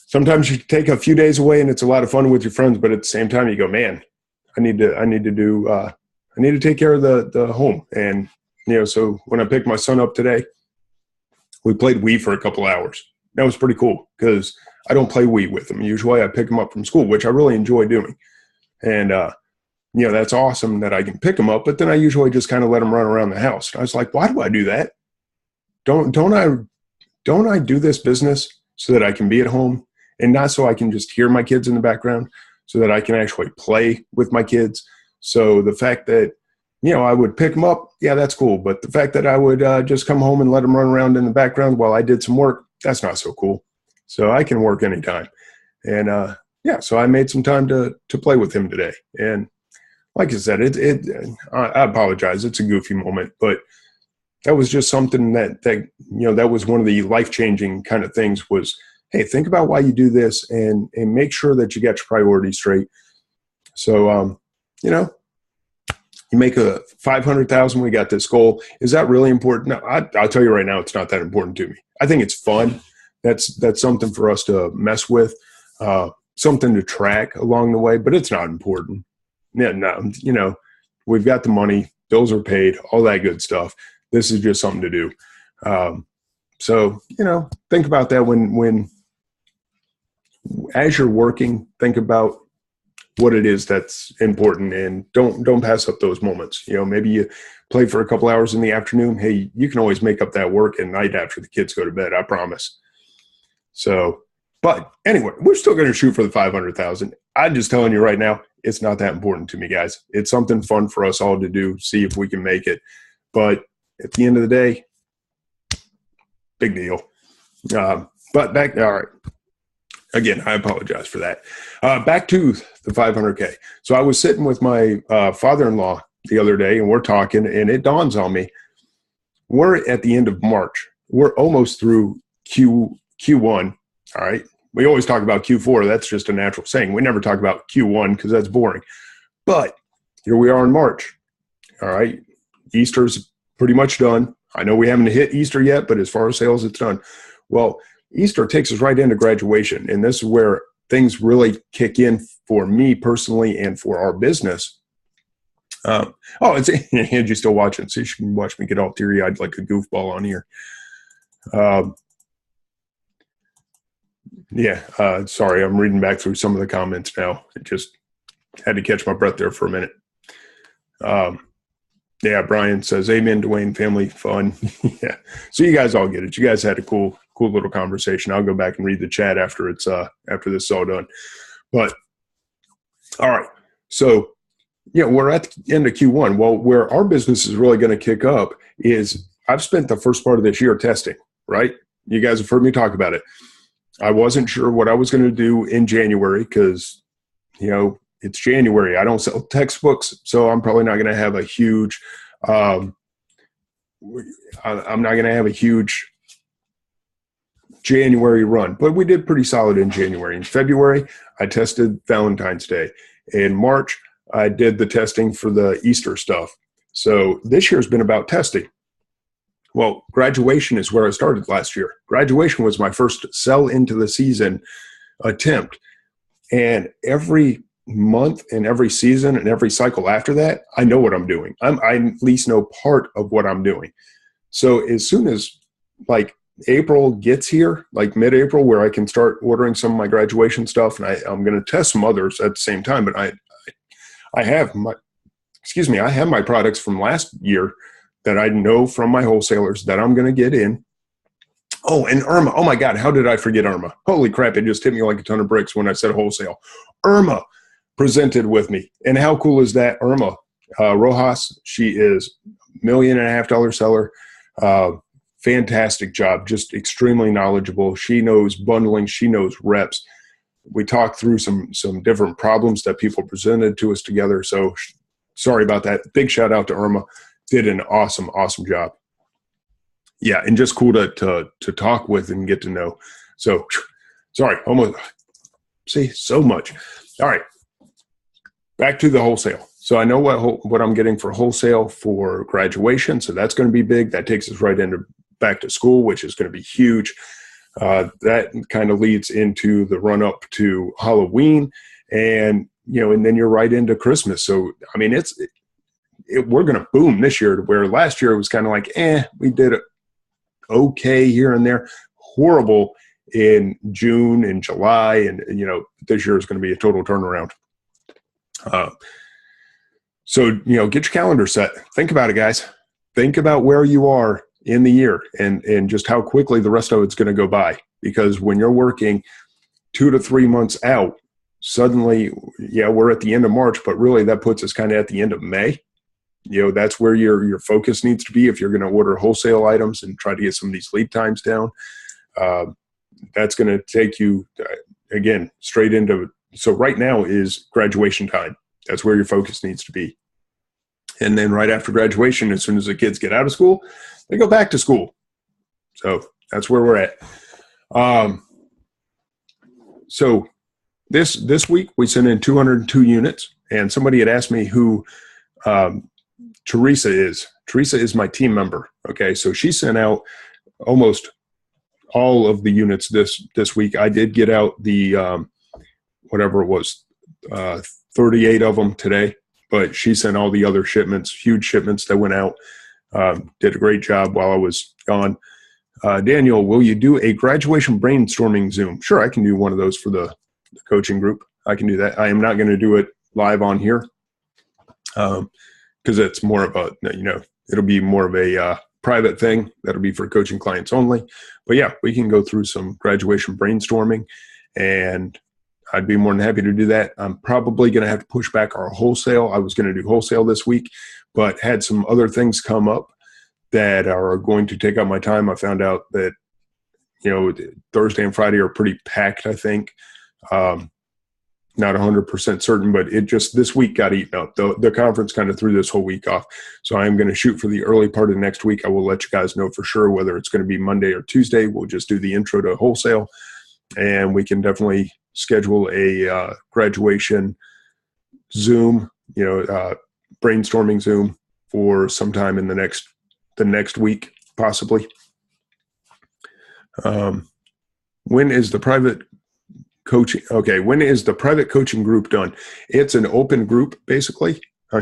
Sometimes you take a few days away and it's a lot of fun with your friends, but at the same time you go, man, I need to take care of the home. And, you know, so when I picked my son up today, we played Wii for a couple hours. That was pretty cool because I don't play Wii with him. Usually I pick him up from school, which I really enjoy doing. And, you know, that's awesome that I can pick him up, but then I usually just kind of let him run around the house. And I was like, why do I do that? Don't I do this business so that I can be at home and not so I can just hear my kids in the background, so that I can actually play with my kids? So the fact that, you know, I would pick them up, yeah, that's cool. But the fact that I would just come home and let them run around in the background while I did some work, that's not so cool. So I can work anytime. And yeah, so I made some time to play with him today. And like I said, I apologize. It's a goofy moment, but that was just something that you know, that was one of the life-changing kind of things was, hey, think about why you do this and make sure that you get your priorities straight. So, you know, you make a 500,000, we got this goal. Is that really important? No, I'll tell you right now, it's not that important to me. I think it's fun. That's something for us to mess with, something to track along the way, but it's not important. Yeah, no, you know, we've got the money, bills are paid, all that good stuff. This is just something to do. So, you know, think about that when as you're working, think about what it is that's important, and don't pass up those moments. You know, maybe you play for a couple hours in the afternoon. Hey, you can always make up that work at night after the kids go to bed, I promise. So, but anyway, we're still going to shoot for the 500,000. I'm just telling you right now, it's not that important to me, guys. It's something fun for us all to do, see if we can make it. But at the end of the day, big deal. But back, all right. Again, I apologize for that. Back to the 500K. So I was sitting with my father-in-law the other day, and we're talking, and it dawns on me, we're at the end of March. We're almost through Q1, all right? We always talk about Q4. That's just a natural saying. We never talk about Q1 because that's boring. But here we are in March, all right? Easter's pretty much done. I know we haven't hit Easter yet, but as far as sales, it's done. Well, Easter takes us right into graduation, and this is where things really kick in for me personally and for our business. It's Angie's still watching, so you can watch me get all teary-eyed like a goofball on here. Sorry, I'm reading back through some of the comments now. I just had to catch my breath there for a minute. Yeah, Brian says, amen, Duane, family fun. Yeah. So you guys all get it. You guys had a cool little conversation. I'll go back and read the chat after after this is all done. But all right. So yeah, we're at the end of Q1. Well, where our business is really going to kick up is I've spent the first part of this year testing, right? You guys have heard me talk about it. I wasn't sure what I was going to do in January because, you know, it's January. I don't sell textbooks, so I'm probably not going to have a huge I'm not going to have a huge January run, but we did pretty solid in January. In February, I tested Valentine's Day. In March, I did the testing for the Easter stuff. So this year's been about testing. Well, graduation is where I started last year. Graduation was my first sell into the season attempt. And every month and every season and every cycle after that, I know what I'm doing. I at least know part of what I'm doing. So as soon as like April gets here, like mid-April, where I can start ordering some of my graduation stuff, and I'm going to test some others at the same time, but I have my products from last year that I know from my wholesalers that I'm going to get in. Oh, and Irma. Oh my God, how did I forget Irma? Holy crap, it just hit me like a ton of bricks when I said wholesale. Irma presented with me. And how cool is that? Irma Rojas, she is $1.5 million seller. Fantastic job, just extremely knowledgeable. She knows bundling, she knows reps. We talked through some different problems that people presented to us together. So sorry about that. Big shout out to Irma. Did an awesome job. Yeah, and just cool to talk with and get to know. So, sorry, almost see so much. All right, back to the wholesale. So I know what I'm getting for wholesale for graduation. So that's going to be big. That takes us right into back to school, which is going to be huge. That kind of leads into the run up to Halloween, and then you're right into Christmas. So I mean, we're going to boom this year, where last year it was kind of like, we did it okay here and there, horrible in June and July, and this year is going to be a total turnaround. So get your calendar set. Think about it, guys. Think about where you are in the year and just how quickly the rest of it's going to go by. Because when you're working 2 to 3 months out, suddenly, we're at the end of March, but really that puts us kind of at the end of May. That's where your focus needs to be if you're going to order wholesale items and try to get some of these lead times down. That's going to take you, again, straight into, so right now is graduation time. That's where your focus needs to be. And then right after graduation, as soon as the kids get out of school, they go back to school. So that's where we're at. So this week we sent in 202 units, and somebody had asked me who Teresa is. Teresa is my team member. Okay, so she sent out almost all of the units this week. I did get out the whatever it was, 38 of them today, but she sent all the other shipments, huge shipments that went out. Did a great job while I was gone. Daniel, will you do a graduation brainstorming Zoom? Sure, I can do one of those for the coaching group. I can do that. I am not going to do it live on here because it's more of a, it'll be more of a private thing. That'll be for coaching clients only. But yeah, we can go through some graduation brainstorming, and I'd be more than happy to do that. I'm probably going to have to push back our wholesale. I was going to do wholesale this week, but had some other things come up that are going to take up my time. I found out that, Thursday and Friday are pretty packed, I think. Not 100% certain, but it just, this week got eaten up. The conference kind of threw this whole week off. So I'm going to shoot for the early part of next week. I will let you guys know for sure whether it's going to be Monday or Tuesday. We'll just do the intro to wholesale, and we can definitely schedule a graduation Zoom, brainstorming Zoom for sometime in the next week, possibly. When is the private coaching? Okay, when is the private coaching group done? It's an open group, basically.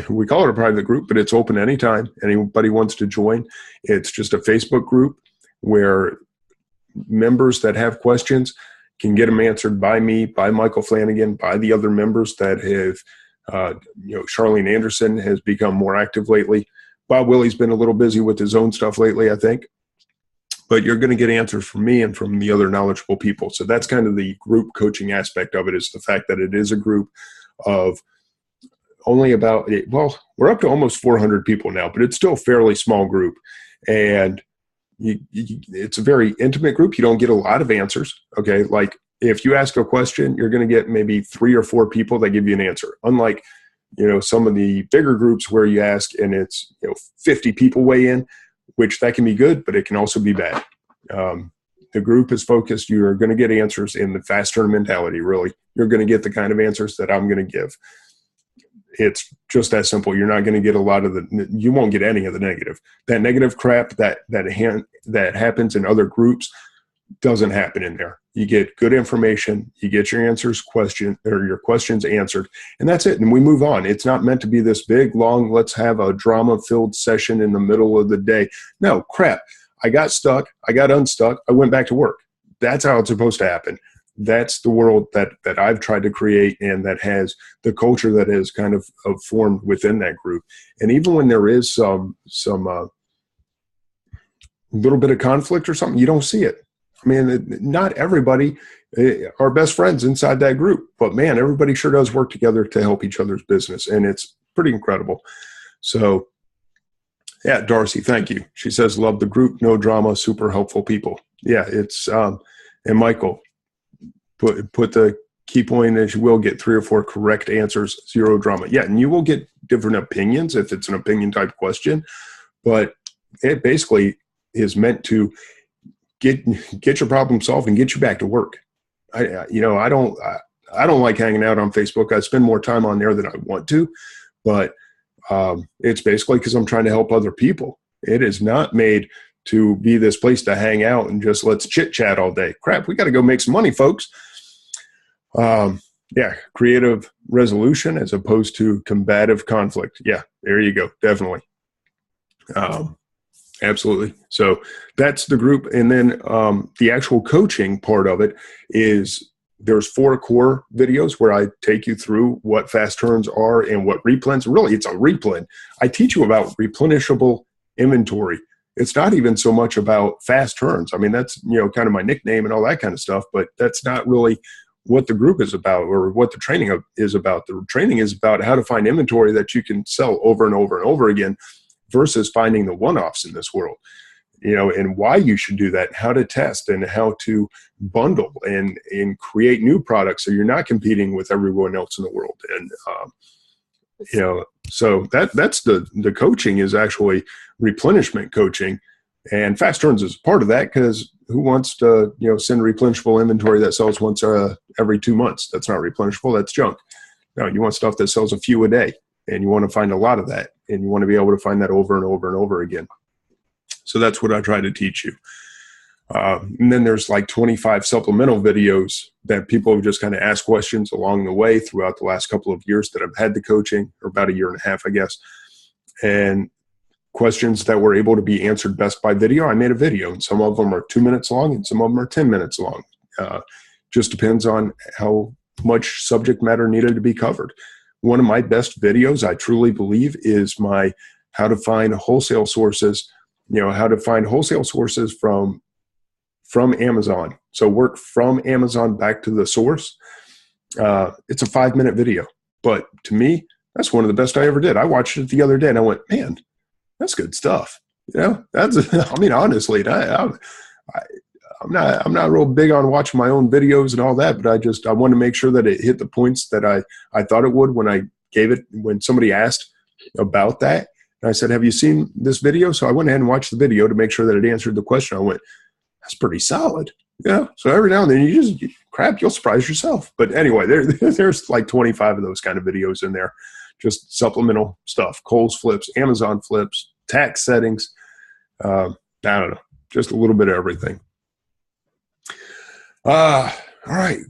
We call it a private group, but it's open anytime anybody wants to join. It's just a Facebook group where members that have questions can get them answered by me, by Michael Flanagan, by the other members that have, Charlene Anderson has become more active lately. Bob Willie's been a little busy with his own stuff lately, I think. But you're going to get answers from me and from the other knowledgeable people. So that's kind of the group coaching aspect of it, is the fact that it is a group of only about, we're up to almost 400 people now, but it's still a fairly small group. And it's a very intimate group. You don't get a lot of answers. Okay. Like if you ask a question, you're going to get maybe 3 or 4 people that give you an answer. Unlike, some of the bigger groups where you ask and it's, 50 people weigh in, which that can be good, but it can also be bad. The group is focused. You're going to get answers in the fast turn mentality, really. You're going to get the kind of answers that I'm going to give. It's just that simple. You're not going to get a lot of you won't get any of the negative. That negative crap that happens in other groups doesn't happen in there. You get good information, you get your your questions answered, and that's it. And we move on. It's not meant to be this big, long, let's have a drama-filled session in the middle of the day. No, crap. I got stuck. I got unstuck. I went back to work. That's how it's supposed to happen. That's the world that I've tried to create, and that has the culture that has kind of formed within that group. And even when there is some little bit of conflict or something, you don't see it. I mean, not everybody are best friends inside that group, but man, everybody sure does work together to help each other's business, and it's pretty incredible. So, yeah, Darcy, thank you. She says, love the group, no drama, super helpful people. Yeah, it's and Michael, put the key point is you will get 3 or 4 correct answers, 0 drama. Yeah, and you will get different opinions if it's an opinion type question, but it basically, is meant to get your problem solved and get you back to work. I don't like hanging out on Facebook. I spend more time on there than I want to, but it's basically because I'm trying to help other people. It is not made to be this place to hang out and just let's chit chat all day. Crap, we got to go make some money, folks. Yeah, creative resolution as opposed to combative conflict. Yeah, there you go. Definitely. Absolutely. So that's the group. And then the actual coaching part of it is there's 4 core videos where I take you through what fast turns are and what replens. Really, it's a replen. I teach you about replenishable inventory. It's not even so much about fast turns. I mean, that's, kind of my nickname and all that kind of stuff, but that's not really what the group is about or what the training is about. The training is about how to find inventory that you can sell over and over and over again versus finding the one-offs in this world, and why you should do that, how to test and how to bundle and create new products so you're not competing with everyone else in the world. And, so that's the coaching is actually replenishment coaching, and fast turns is part of that because who wants to, send replenishable inventory that sells once every 2 months? That's not replenishable. That's junk. No, you want stuff that sells a few a day, and you want to find a lot of that, and you want to be able to find that over and over and over again. So that's what I try to teach you. And then there's like 25 supplemental videos that people have just kind of asked questions along the way throughout the last couple of years that I've had the coaching, or about 1.5 years, I guess. And questions that were able to be answered best by video, I made a video. And some of them are 2 minutes long and some of them are 10 minutes long. Just depends on how much subject matter needed to be covered. One of my best videos, I truly believe, is my how to find wholesale sources, how to find wholesale sources from Amazon. So work from Amazon back to the source. It's a 5-minute video, but to me, that's one of the best I ever did. I watched it the other day and I went, man, that's good stuff. Honestly, I'm not real big on watching my own videos and all that, but I want to make sure that it hit the points that I thought it would when somebody asked about that. And I said, have you seen this video? So I went ahead and watched the video to make sure that it answered the question. I went, that's pretty solid. Yeah. So every now and then you'll surprise yourself. But anyway, there's like 25 of those kind of videos in there, just supplemental stuff, Kohl's flips, Amazon flips, tax settings. I don't know, just a little bit of everything. All right.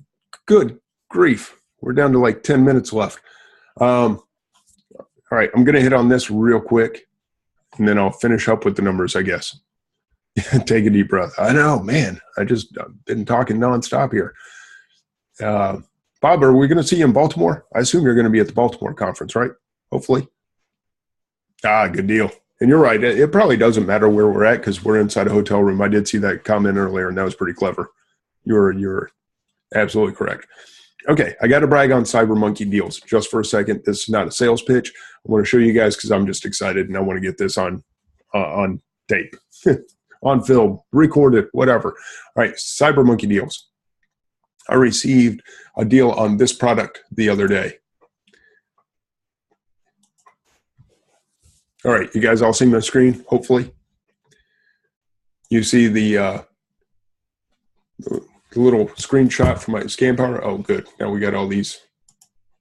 Good grief. We're down to like 10 minutes left. All right. I'm going to hit on this real quick and then I'll finish up with the numbers, I guess. Take a deep breath. I know, man. I've been talking nonstop here. Bob, are we going to see you in Baltimore? I assume you're going to be at the Baltimore conference, right? Hopefully. Good deal. And you're right. It probably doesn't matter where we're at because we're inside a hotel room. I did see that comment earlier, and that was pretty clever. You're absolutely correct. Okay, I got to brag on Cyber Monkey deals just for a second. This is not a sales pitch. I want to show you guys because I'm just excited and I want to get this on tape, on film, recorded, whatever. All right, Cyber Monkey deals. I received a deal on this product the other day. All right, you guys all see my screen, hopefully. You see the little screenshot from my ScanPower. Oh, good. Now we got all these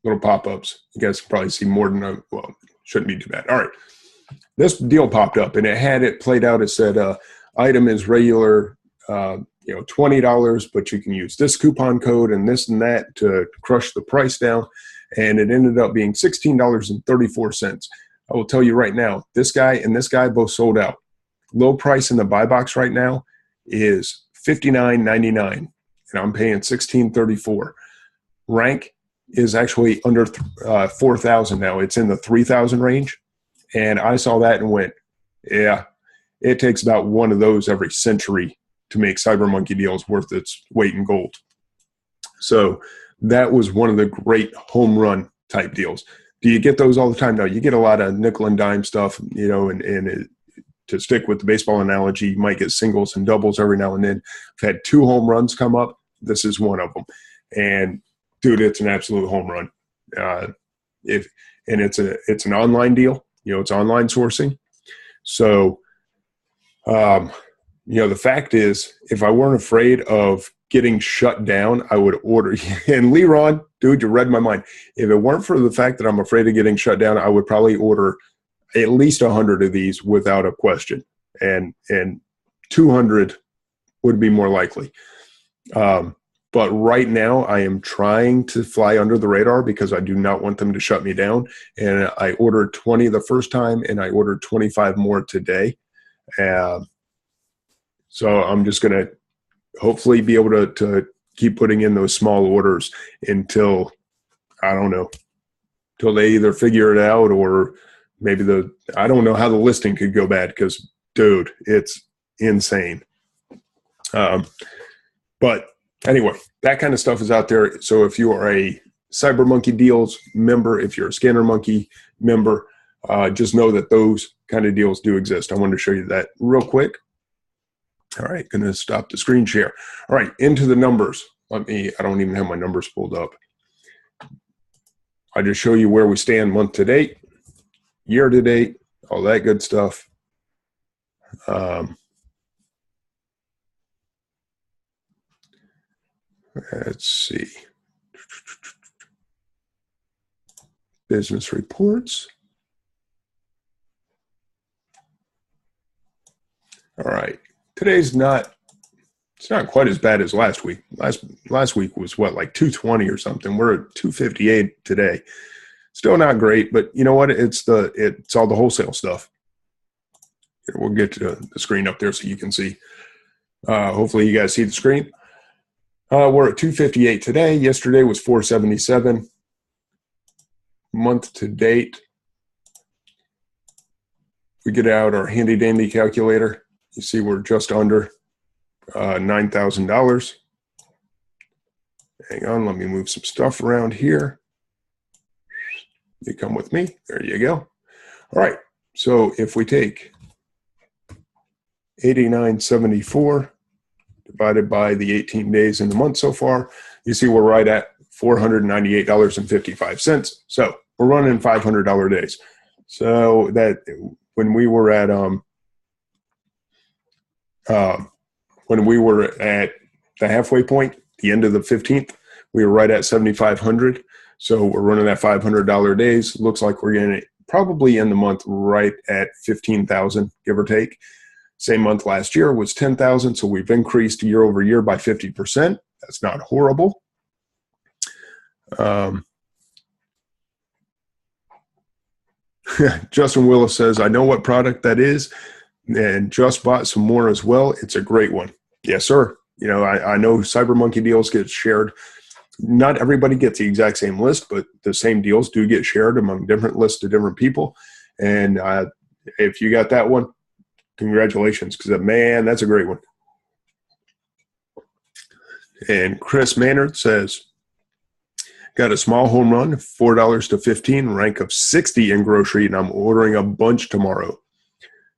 little pop-ups. You guys can probably see more than shouldn't be too bad. All right. This deal popped up, and it had it played out. It said, item is regular, $20, but you can use this coupon code and this and that to crush the price down. And it ended up being $16.34. I will tell you right now, this guy and this guy both sold out. Low price in the buy box right now is $59.99, and I'm paying $16.34. Rank is actually under 4,000 now. It's in the 3,000 range, and I saw that and went, yeah, it takes about one of those every century to make Cyber Monkey deals worth its weight in gold. So that was one of the great home run type deals. Do you get those all the time? No, you get a lot of nickel and dime stuff, to stick with the baseball analogy, you might get singles and doubles every now and then. I've had 2 home runs come up. This is one of them. And dude, it's an absolute home run. It's an online deal, it's online sourcing. So, the fact is, if I weren't afraid of getting shut down, I would order. And Leron, dude, you read my mind. If it weren't for the fact that I'm afraid of getting shut down, I would probably order at least 100 of these without a question. And 200 would be more likely. But right now, I am trying to fly under the radar because I do not want them to shut me down. And I ordered 20 the first time, and I ordered 25 more today. So I'm just going to hopefully be able to keep putting in those small orders until, I don't know, till they either figure it out or maybe I don't know how the listing could go bad because, dude, it's insane. But anyway, that kind of stuff is out there. So if you are a CyberMonkey Deals member, if you're a Scanner Monkey member, just know that those kind of deals do exist. I wanted to show you that real quick. All right, going to stop the screen share. All right, into the numbers. I don't even have my numbers pulled up. I just show you where we stand month to date, year to date, all that good stuff. Let's see. Business reports. All right. Today's it's not quite as bad as last week. Last week was what, like 220 or something. We're at 258 today. Still not great, but you know what? It's all the wholesale stuff. Here, we'll get to the screen up there so you can see. Hopefully you guys see the screen. We're at 258 today. Yesterday was 477. Month to date, we get out our handy dandy calculator. You see we're just under $9,000. Hang on, let me move some stuff around here. You come with me. There you go. All right, so if we take 89.74 divided by the 18 days in the month so far, you see we're right at $498.55. So we're running $500 days. So that when we were at the halfway point, the end of the 15th, we were right at 7,500. So we're running that $500 days. Looks like we're going to probably end the month right at 15,000, give or take. Same month last year was 10,000. So we've increased year over year by 50%. That's not horrible. Justin Willis says, I know what product that is and just bought some more as well. It's a great one. Yes, sir. I know CyberMonkey Deals get shared. Not everybody gets the exact same list, but the same deals do get shared among different lists of different people. And if you got that one, congratulations, because man, that's a great one. And Chris Maynard says, got a small home run, $4 to 15, rank of 60 in grocery, and I'm ordering a bunch tomorrow.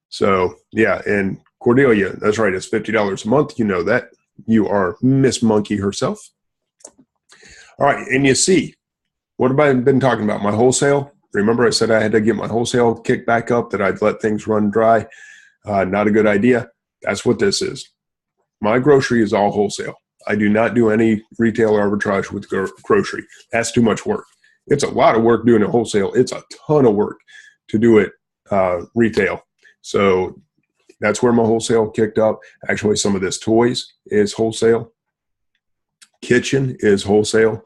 So, yeah, and Cordelia, that's right, it's $50 a month. You know that. You are Miss Monkey herself. All right, and you see, what have I been talking about? My wholesale. Remember I said I had to get my wholesale kicked back up, that I'd let things run dry. Not a good idea. That's what this is. My grocery is all wholesale. I do not do any retail arbitrage with grocery. That's too much work. It's a lot of work doing it wholesale. It's a ton of work to do it retail. So that's where my wholesale kicked up. Actually, some of this toys is wholesale. Kitchen is wholesale.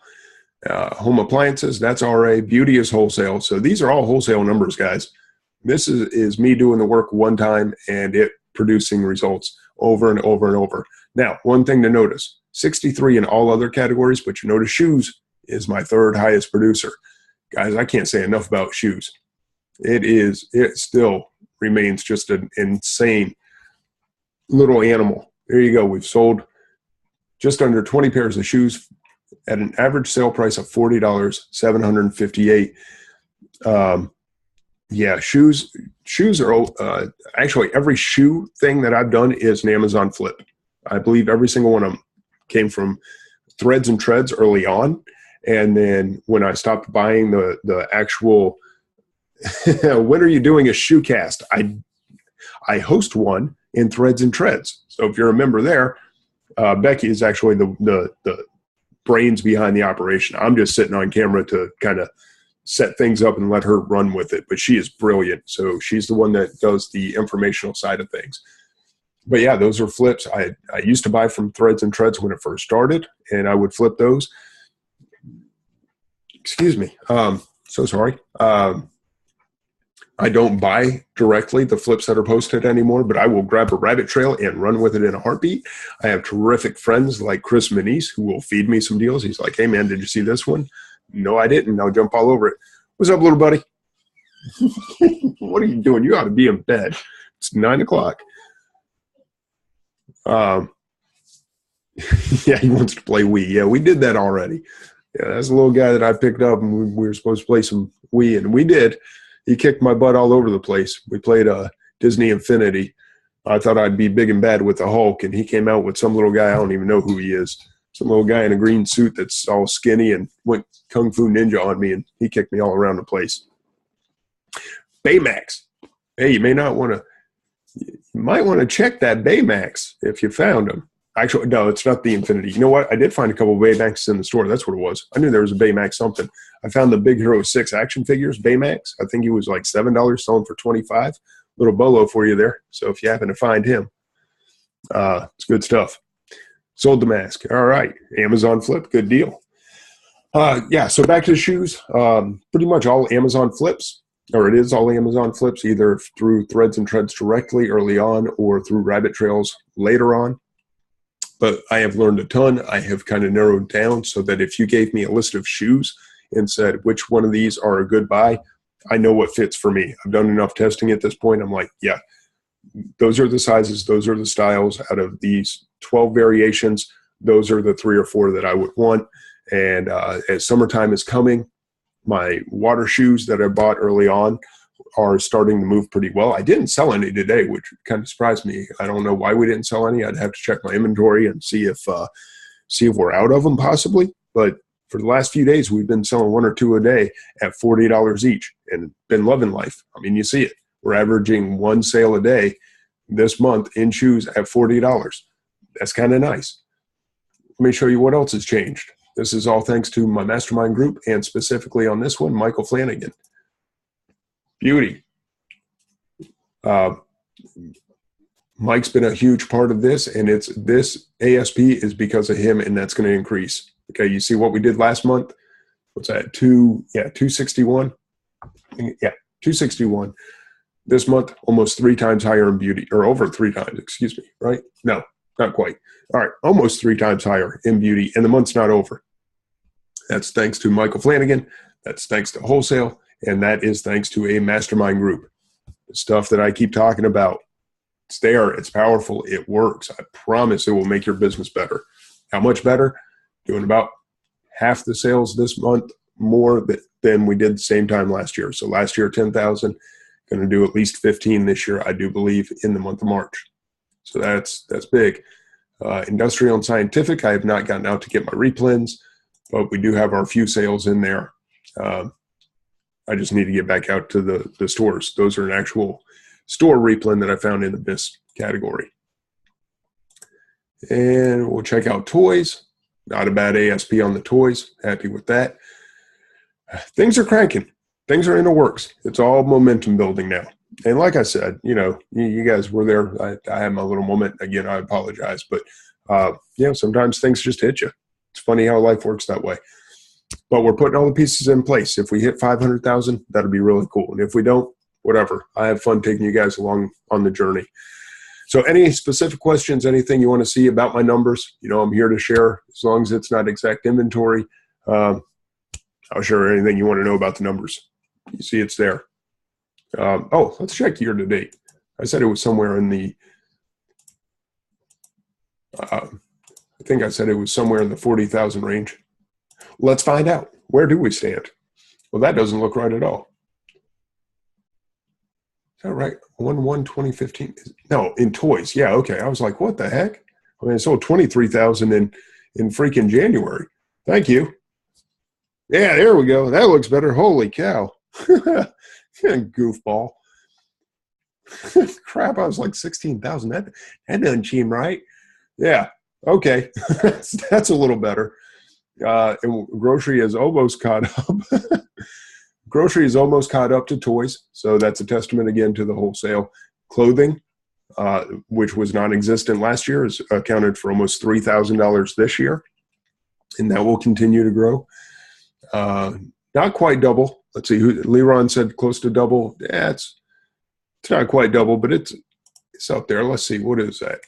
Home appliances, that's RA. Beauty is wholesale. So these are all wholesale numbers, guys. This is me doing the work one time and it producing results over and over and over. Now, one thing to notice, 63 in all other categories, but you notice shoes is my third highest producer. Guys, I can't say enough about shoes. It still remains just an insane little animal. There you go. We've sold just under 20 pairs of shoes at an average sale price of $40, $758. Yeah, shoes are actually every shoe thing that I've done is an Amazon flip. I believe every single one of them came from Threads and Treads early on. And then when I stopped buying the actual, when are you doing a shoe cast? I host one in Threads and Treads. So if you're a member there, Becky is actually the brains behind the operation. I'm just sitting on camera to kind of set things up and let her run with it. But she is brilliant. So she's the one that does the informational side of things. But yeah, those are flips. I used to buy from Threads and Treads when it first started, and I would flip those. Excuse me. So sorry. I don't buy directly the flips that are posted anymore, but I will grab a rabbit trail and run with it in a heartbeat. I have terrific friends like Chris Manise who will feed me some deals. He's like, hey, man, did you see this one? No, I didn't. I'll jump all over it. What's up, little buddy? What are you doing? You ought to be in bed. It's 9 o'clock. Yeah, he wants to play Wii. Yeah, we did that already. Yeah, that's a little guy that I picked up, and we were supposed to play some Wii, and we did. He kicked my butt all over the place. We played Disney Infinity. I thought I'd be big and bad with the Hulk, and he came out with some little guy. I don't even know who he is. Some little guy in a green suit that's all skinny and went Kung Fu Ninja on me, and he kicked me all around the place. Baymax. Hey, you might want to check that Baymax if you found him. Actually, no, it's not the Infinity. You know what? I did find a couple of Baymaxes in the store. That's what it was. I knew there was a Baymax something. I found the Big Hero 6 action figures, Baymax. I think he was like $7, selling for $25. Little bolo for you there. So if you happen to find him, it's good stuff. Sold the mask. All right. Amazon flip. Good deal. Yeah, so back to the shoes. Pretty much all Amazon flips, or it is all Amazon flips, either through Threads and Treads directly early on or through rabbit trails later on. But I have learned a ton. I have kind of narrowed down so that if you gave me a list of shoes and said, which one of these are a good buy, I know what fits for me. I've done enough testing at this point. I'm like, yeah, those are the sizes. Those are the styles. Out of these 12 variations, those are the 3 or 4 that I would want. And as summertime is coming, my water shoes that I bought early on are starting to move pretty well. I didn't sell any today, which kind of surprised me. I don't know why we didn't sell any. I'd have to check my inventory and see if we're out of them possibly. But for the last few days, we've been selling 1 or 2 a day at $40 each and been loving life. I mean, you see it. We're averaging 1 sale a day this month in shoes at $40. That's kind of nice. Let me show you what else has changed. This is all thanks to my mastermind group, and specifically on this one, Michael Flanagan. Beauty. Mike's been a huge part of this, and this ASP is because of him, and that's going to increase. Okay, you see what we did last month? What's that? 261. Yeah, 261. This month, almost 3 times higher in beauty, or over 3 times, excuse me, right? No, not quite. All right, almost 3 times higher in beauty, and the month's not over. That's thanks to Michael Flanagan. That's thanks to wholesale. And that is thanks to a mastermind group. The stuff that I keep talking about, it's there, it's powerful, it works. I promise it will make your business better. How much better? Doing about half the sales this month more than we did the same time last year. So last year, 10,000, going to do at least 15 this year, I do believe, in the month of March. So that's big. Industrial and scientific, I have not gotten out to get my replens, but we do have our few sales in there. I just need to get back out to the stores. Those are an actual store replen that I found in the BIS category. And we'll check out toys. Not a bad ASP on the toys. Happy with that. Things are cranking. Things are in the works. It's all momentum building now. And like I said, you guys were there. I had my little moment. Again, I apologize. But, sometimes things just hit you. It's funny how life works that way. But we're putting all the pieces in place. If we hit 500,000, that'll be really cool. And if we don't, whatever. I have fun taking you guys along on the journey. So any specific questions, anything you want to see about my numbers, I'm here to share as long as it's not exact inventory. I'll share anything you want to know about the numbers. You see it's there. Let's check year to date. I said it was somewhere in the, I think I said it was somewhere in the 40,000 range. Let's find out. Where do we stand? Well, that doesn't look right at all. Is that right? 1/1/2015? No, in toys. Yeah, okay. I was like, what the heck? I mean, I sold 23,000 in freaking January. Thank you. Yeah, there we go. That looks better. Holy cow. Goofball. Crap, I was like 16,000. That doesn't seem right. Yeah, okay. That's a little better. And grocery is almost caught up. Grocery is almost caught up to toys. So that's a testament again to the wholesale. Clothing, which was non-existent last year, is accounted for almost $3,000 this year. And that will continue to grow. Not quite double. Let's see, Leron said close to double. Yeah, it's not quite double, but it's up there. Let's see, what is that?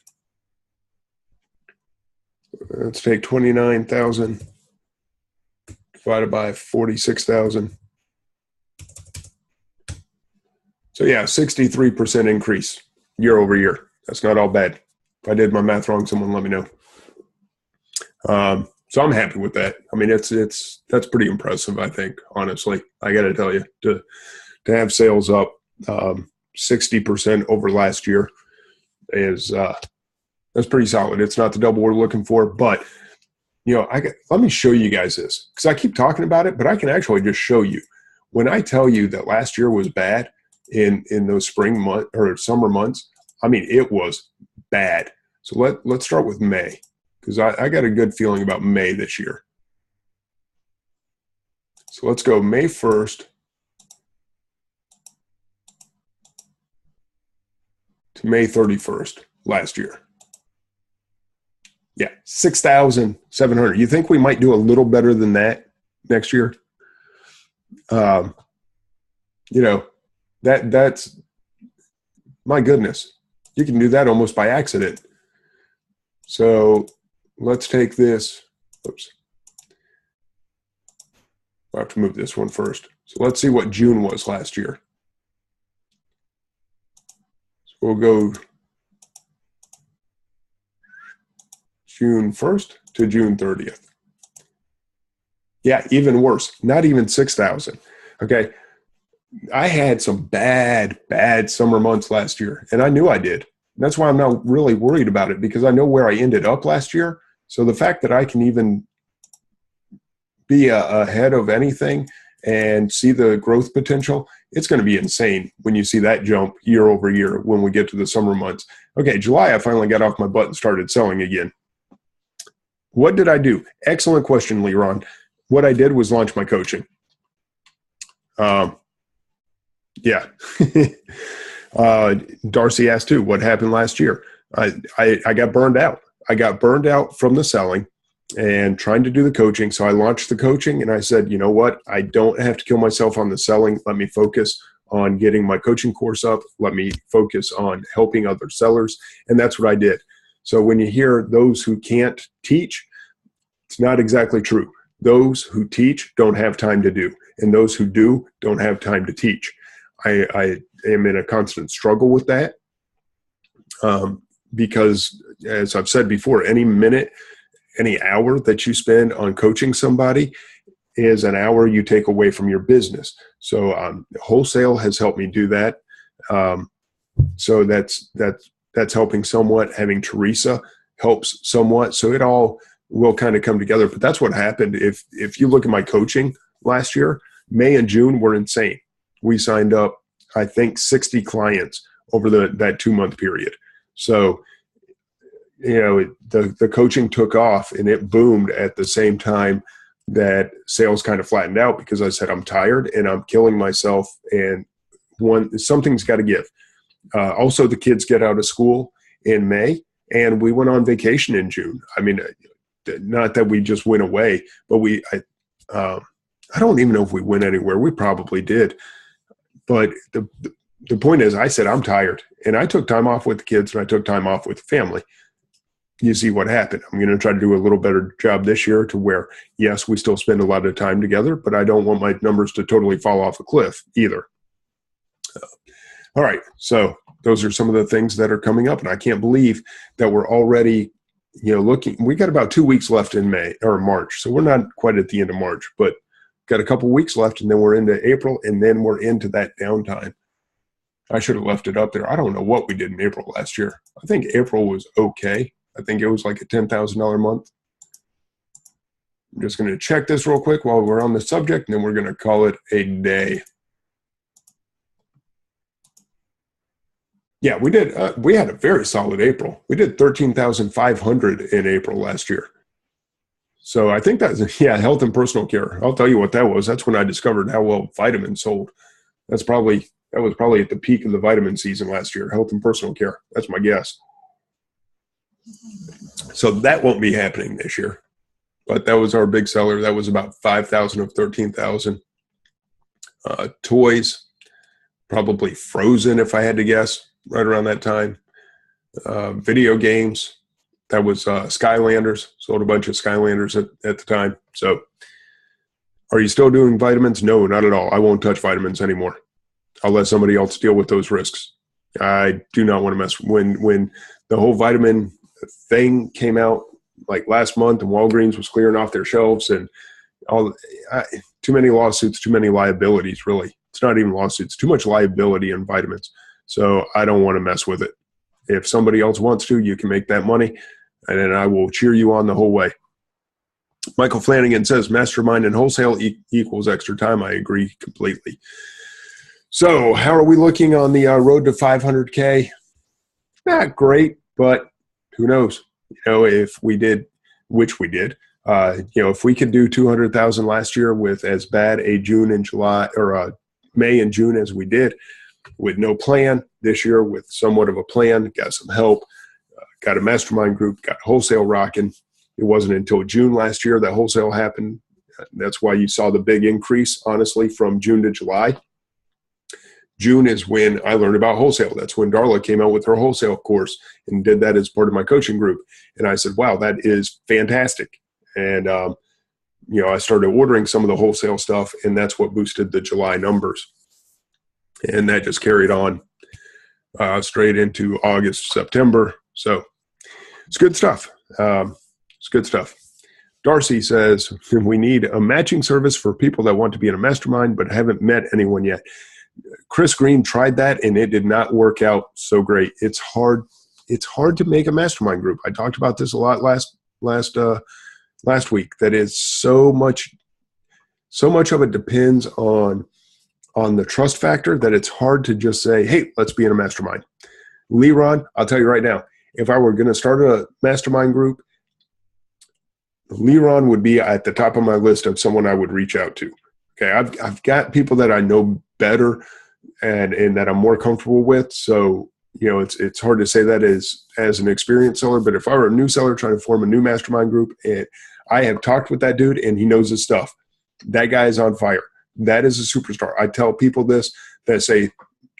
Let's take 29,000 divided by 46,000. So yeah, 63% increase year over year. That's not all bad. If I did my math wrong, someone let me know. So I'm happy with that. I mean, that's pretty impressive, I think, honestly. I got to tell you, to have sales up 60% over last year is that's pretty solid. It's not the double we're looking for, but let me show you guys this, because I keep talking about it, but I can actually just show you. When I tell you that last year was bad in those spring month or summer months, I mean, it was bad. So let's start with May, because I got a good feeling about May this year. So let's go May 1st to May 31st last year. Yeah, 6,700. You think we might do a little better than that next year? That's my goodness. You can do that almost by accident. So let's take this. Oops. I have to move this one first. So let's see what June was last year. So we'll go June 1st to June 30th. Yeah, even worse. Not even 6,000. Okay. I had some bad summer months last year, and I knew I did. That's why I'm not really worried about it, because I know where I ended up last year. So the fact that I can even be ahead of anything and see the growth potential, it's going to be insane when you see that jump year over year when we get to the summer months. Okay, July, I finally got off my butt and started selling again. What did I do? Excellent question, Leron. What I did was launch my coaching. Yeah. Darcy asked too, what happened last year? I got burned out. I got burned out from the selling and trying to do the coaching. So I launched the coaching, and I said, you know what? I don't have to kill myself on the selling. Let me focus on getting my coaching course up. Let me focus on helping other sellers. And that's what I did. So when you hear those who can't teach, it's not exactly true. Those who teach don't have time to do, and those who do don't have time to teach. I am in a constant struggle with that because, as I've said before, any minute, any hour that you spend on coaching somebody is an hour you take away from your business. So wholesale has helped me do that. So that's helping somewhat. Having Teresa helps somewhat. So it all will kind of come together. But that's what happened. If you look at my coaching last year, May and June were insane. We signed up, I think, 60 clients over that 2-month period. So, the coaching took off, and it boomed at the same time that sales kind of flattened out, because I said, I'm tired and I'm killing myself, and something's got to give. Also, the kids get out of school in May, and we went on vacation in June. I mean, not that we just went away, but I don't even know if we went anywhere. We probably did. But the point is, I said, I'm tired. And I took time off with the kids, and I took time off with the family. You see what happened. I'm going to try to do a little better job this year, to where, yes, we still spend a lot of time together, but I don't want my numbers to totally fall off a cliff either. All right. So those are some of the things that are coming up. And I can't believe that we're already, looking. We got about 2 weeks left in May or March. So we're not quite at the end of March, but got a couple weeks left, and then we're into April, and then we're into that downtime. I should have left it up there. I don't know what we did in April last year. I think April was okay. I think it was like a $10,000 month. I'm just going to check this real quick while we're on the subject, and then we're going to call it a day. Yeah, we did. We had a very solid April. We did 13,500 in April last year. So I think that's, yeah, health and personal care. I'll tell you what that was. That's when I discovered how well vitamins sold. That was probably at the peak of the vitamin season last year, health and personal care. That's my guess. So that won't be happening this year. But that was our big seller. That was about 5,000 of 13,000. Toys, probably Frozen if I had to guess, right around that time. Video games, that was Skylanders. Sold a bunch of Skylanders at the time. So are you still doing vitamins? No, not at all. I won't touch vitamins anymore. I'll let somebody else deal with those risks. I do not want to mess. When the whole vitamin thing came out like last month and Walgreens was clearing off their shelves and too many lawsuits, too many liabilities, really. It's not even lawsuits, too much liability in vitamins. So I don't want to mess with it. If somebody else wants to, you can make that money, and then I will cheer you on the whole way. Michael Flanagan says, Mastermind and wholesale equals extra time. I agree completely. So how are we looking on the road to 500K? Not great, but who knows? If we did, which we did, if we could do 200,000 last year with as bad a June and July or May and June as we did, with no plan, this year with somewhat of a plan, got some help, got a mastermind group, got wholesale rocking. It wasn't until June last year that wholesale happened. That's why you saw the big increase, honestly, from June to July. June is when I learned about wholesale. That's when Darla came out with her wholesale course and did that as part of my coaching group. And I said, wow, that is fantastic. And, I started ordering some of the wholesale stuff, and that's what boosted the July numbers. And that just carried on straight into August, September. So it's good stuff. It's good stuff. Darcy says, we need a matching service for people that want to be in a mastermind but haven't met anyone yet. Chris Green tried that, and it did not work out so great. It's hard to make a mastermind group. I talked about this a lot last week. That is so much of it depends on the trust factor that it's hard to just say, hey, let's be in a mastermind. Leron, I'll tell you right now, if I were going to start a mastermind group, Leron would be at the top of my list of someone I would reach out to. Okay, I've got people that I know better and that I'm more comfortable with. So, it's hard to say that as an experienced seller, but if I were a new seller trying to form a new mastermind group, and I have talked with that dude and he knows his stuff, that guy is on fire. That is a superstar. I tell people this that say,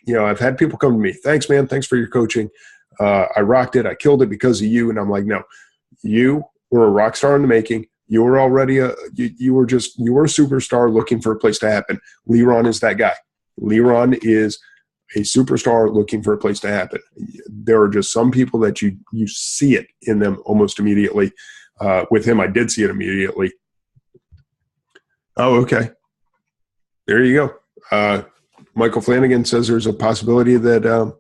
I've had people come to me, thanks, man. Thanks for your coaching. I rocked it. I killed it because of you. And I'm like, no, you were a rock star in the making. You were already you were a superstar looking for a place to happen. Leron is that guy. Leron is a superstar looking for a place to happen. There are just some people that you see it in them almost immediately. With him, I did see it immediately. Oh, okay. There you go. Michael Flanagan says there's a possibility that, that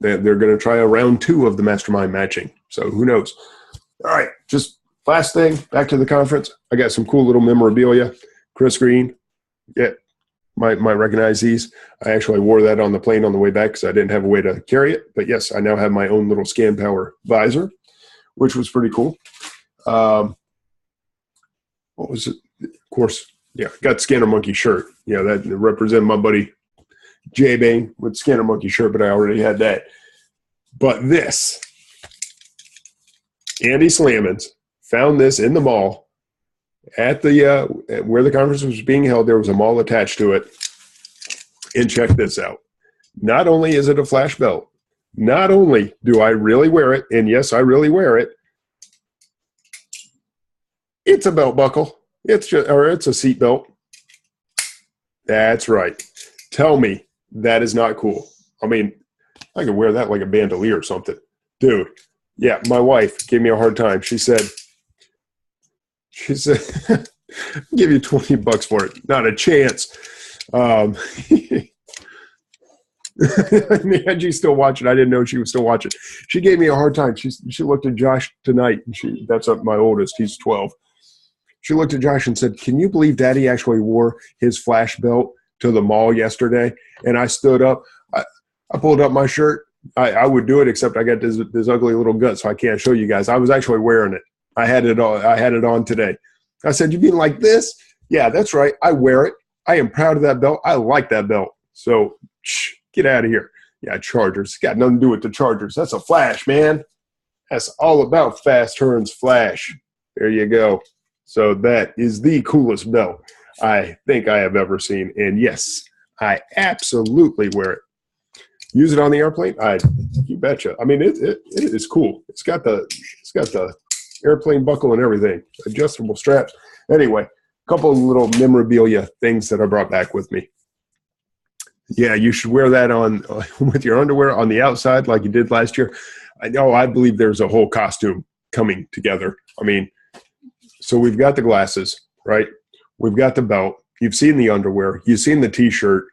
they're going to try a round 2 of the mastermind matching. So who knows? All right. Just last thing, back to the conference. I got some cool little memorabilia. Chris Green. Yeah. Might recognize these. I actually wore that on the plane on the way back because I didn't have a way to carry it. But yes, I now have my own little ScanPower visor, which was pretty cool. What was it? Of course, yeah, got Scanner Monkey shirt. Yeah, that represented my buddy Jay Bain with Scanner Monkey shirt, but I already had that. But this, Andy Slammons found this in the mall. At the where the conference was being held, there was a mall attached to it. And check this out. Not only is it a flash belt, not only do I really wear it, and yes, I really wear it, it's a belt buckle. It's a seat belt. That's right. Tell me that is not cool. I mean, I could wear that like a bandolier or something. Dude, yeah, my wife gave me a hard time. She said, I'll give you $20 for it. Not a chance. And she's still watching. I didn't know she was still watching. She gave me a hard time. She looked at Josh tonight. And that's up my oldest. He's 12. She looked at Josh and said, can you believe Daddy actually wore his flash belt to the mall yesterday? And I stood up. I pulled up my shirt. I would do it, except I got this ugly little gut, so I can't show you guys. I was actually wearing it. I had it on today. I said, "You mean like this?" Yeah, that's right. I wear it. I am proud of that belt. I like that belt. So get out of here. Yeah, Chargers. Got nothing to do with the Chargers. That's a flash, man. That's all about fast turns flash. There you go. So that is the coolest belt I think I have ever seen. And yes, I absolutely wear it. Use it on the airplane? You betcha. I mean, it is cool. It's got the airplane buckle and everything. Adjustable strap. Anyway, a couple of little memorabilia things that I brought back with me. Yeah, you should wear that on with your underwear on the outside like you did last year. I believe there's a whole costume coming together. I mean, so we've got the glasses, right? We've got the belt. You've seen the underwear. You've seen the T-shirt.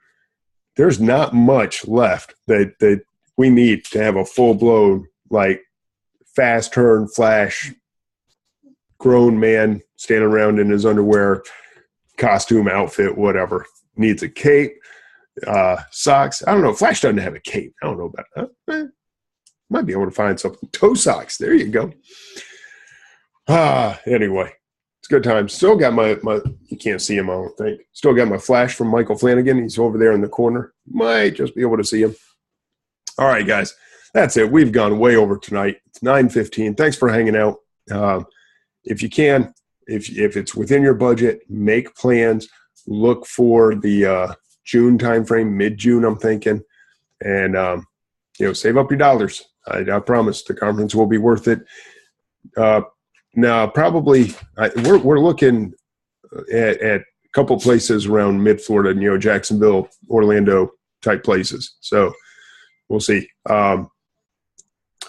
There's not much left that we need to have a full-blown, like, fast turn, flash, grown man standing around in his underwear, costume, outfit, whatever. Needs a cape, socks. I don't know. Flash doesn't have a cape. I don't know about that. Might be able to find something. Toe socks. There you go. Anyway, it's a good time. Still got my you can't see him, I don't think. Still got my flash from Michael Flanagan. He's over there in the corner. Might just be able to see him. All right, guys. That's it. We've gone way over tonight. It's 9:15. Thanks for hanging out. If you can, if it's within your budget, make plans. Look for the June timeframe, mid-June, I'm thinking. And, save up your dollars. I promise the conference will be worth it. Now, probably we're looking at a couple places around mid-Florida, Jacksonville, Orlando type places. So we'll see.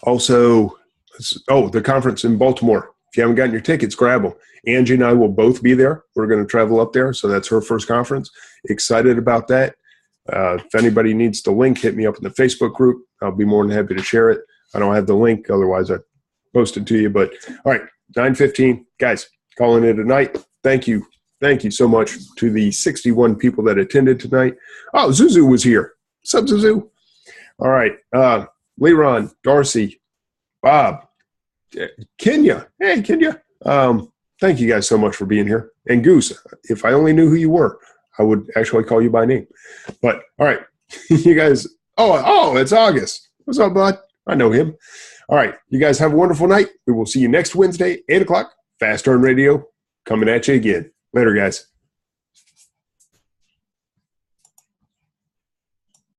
Also, the conference in Baltimore. If you haven't gotten your tickets, grab them. Angie and I will both be there. We're going to travel up there, so that's her first conference. Excited about that. If anybody needs the link, hit me up in the Facebook group. I'll be more than happy to share it. I don't have the link, otherwise I'd post it to you. But all right, 9:15. Guys, calling it a night. Thank you. Thank you so much to the 61 people that attended tonight. Oh, Zuzu was here. What's up, Zuzu? All right. Leron, Darcy, Bob, Kenya. Hey, Kenya. Thank you guys so much for being here. And Goose, if I only knew who you were, I would actually call you by name. But all right, you guys. Oh, it's August. What's up, bud? I know him. All right, you guys have a wonderful night. We will see you next Wednesday, 8 o'clock. Fast Turn Radio coming at you again. Later, guys.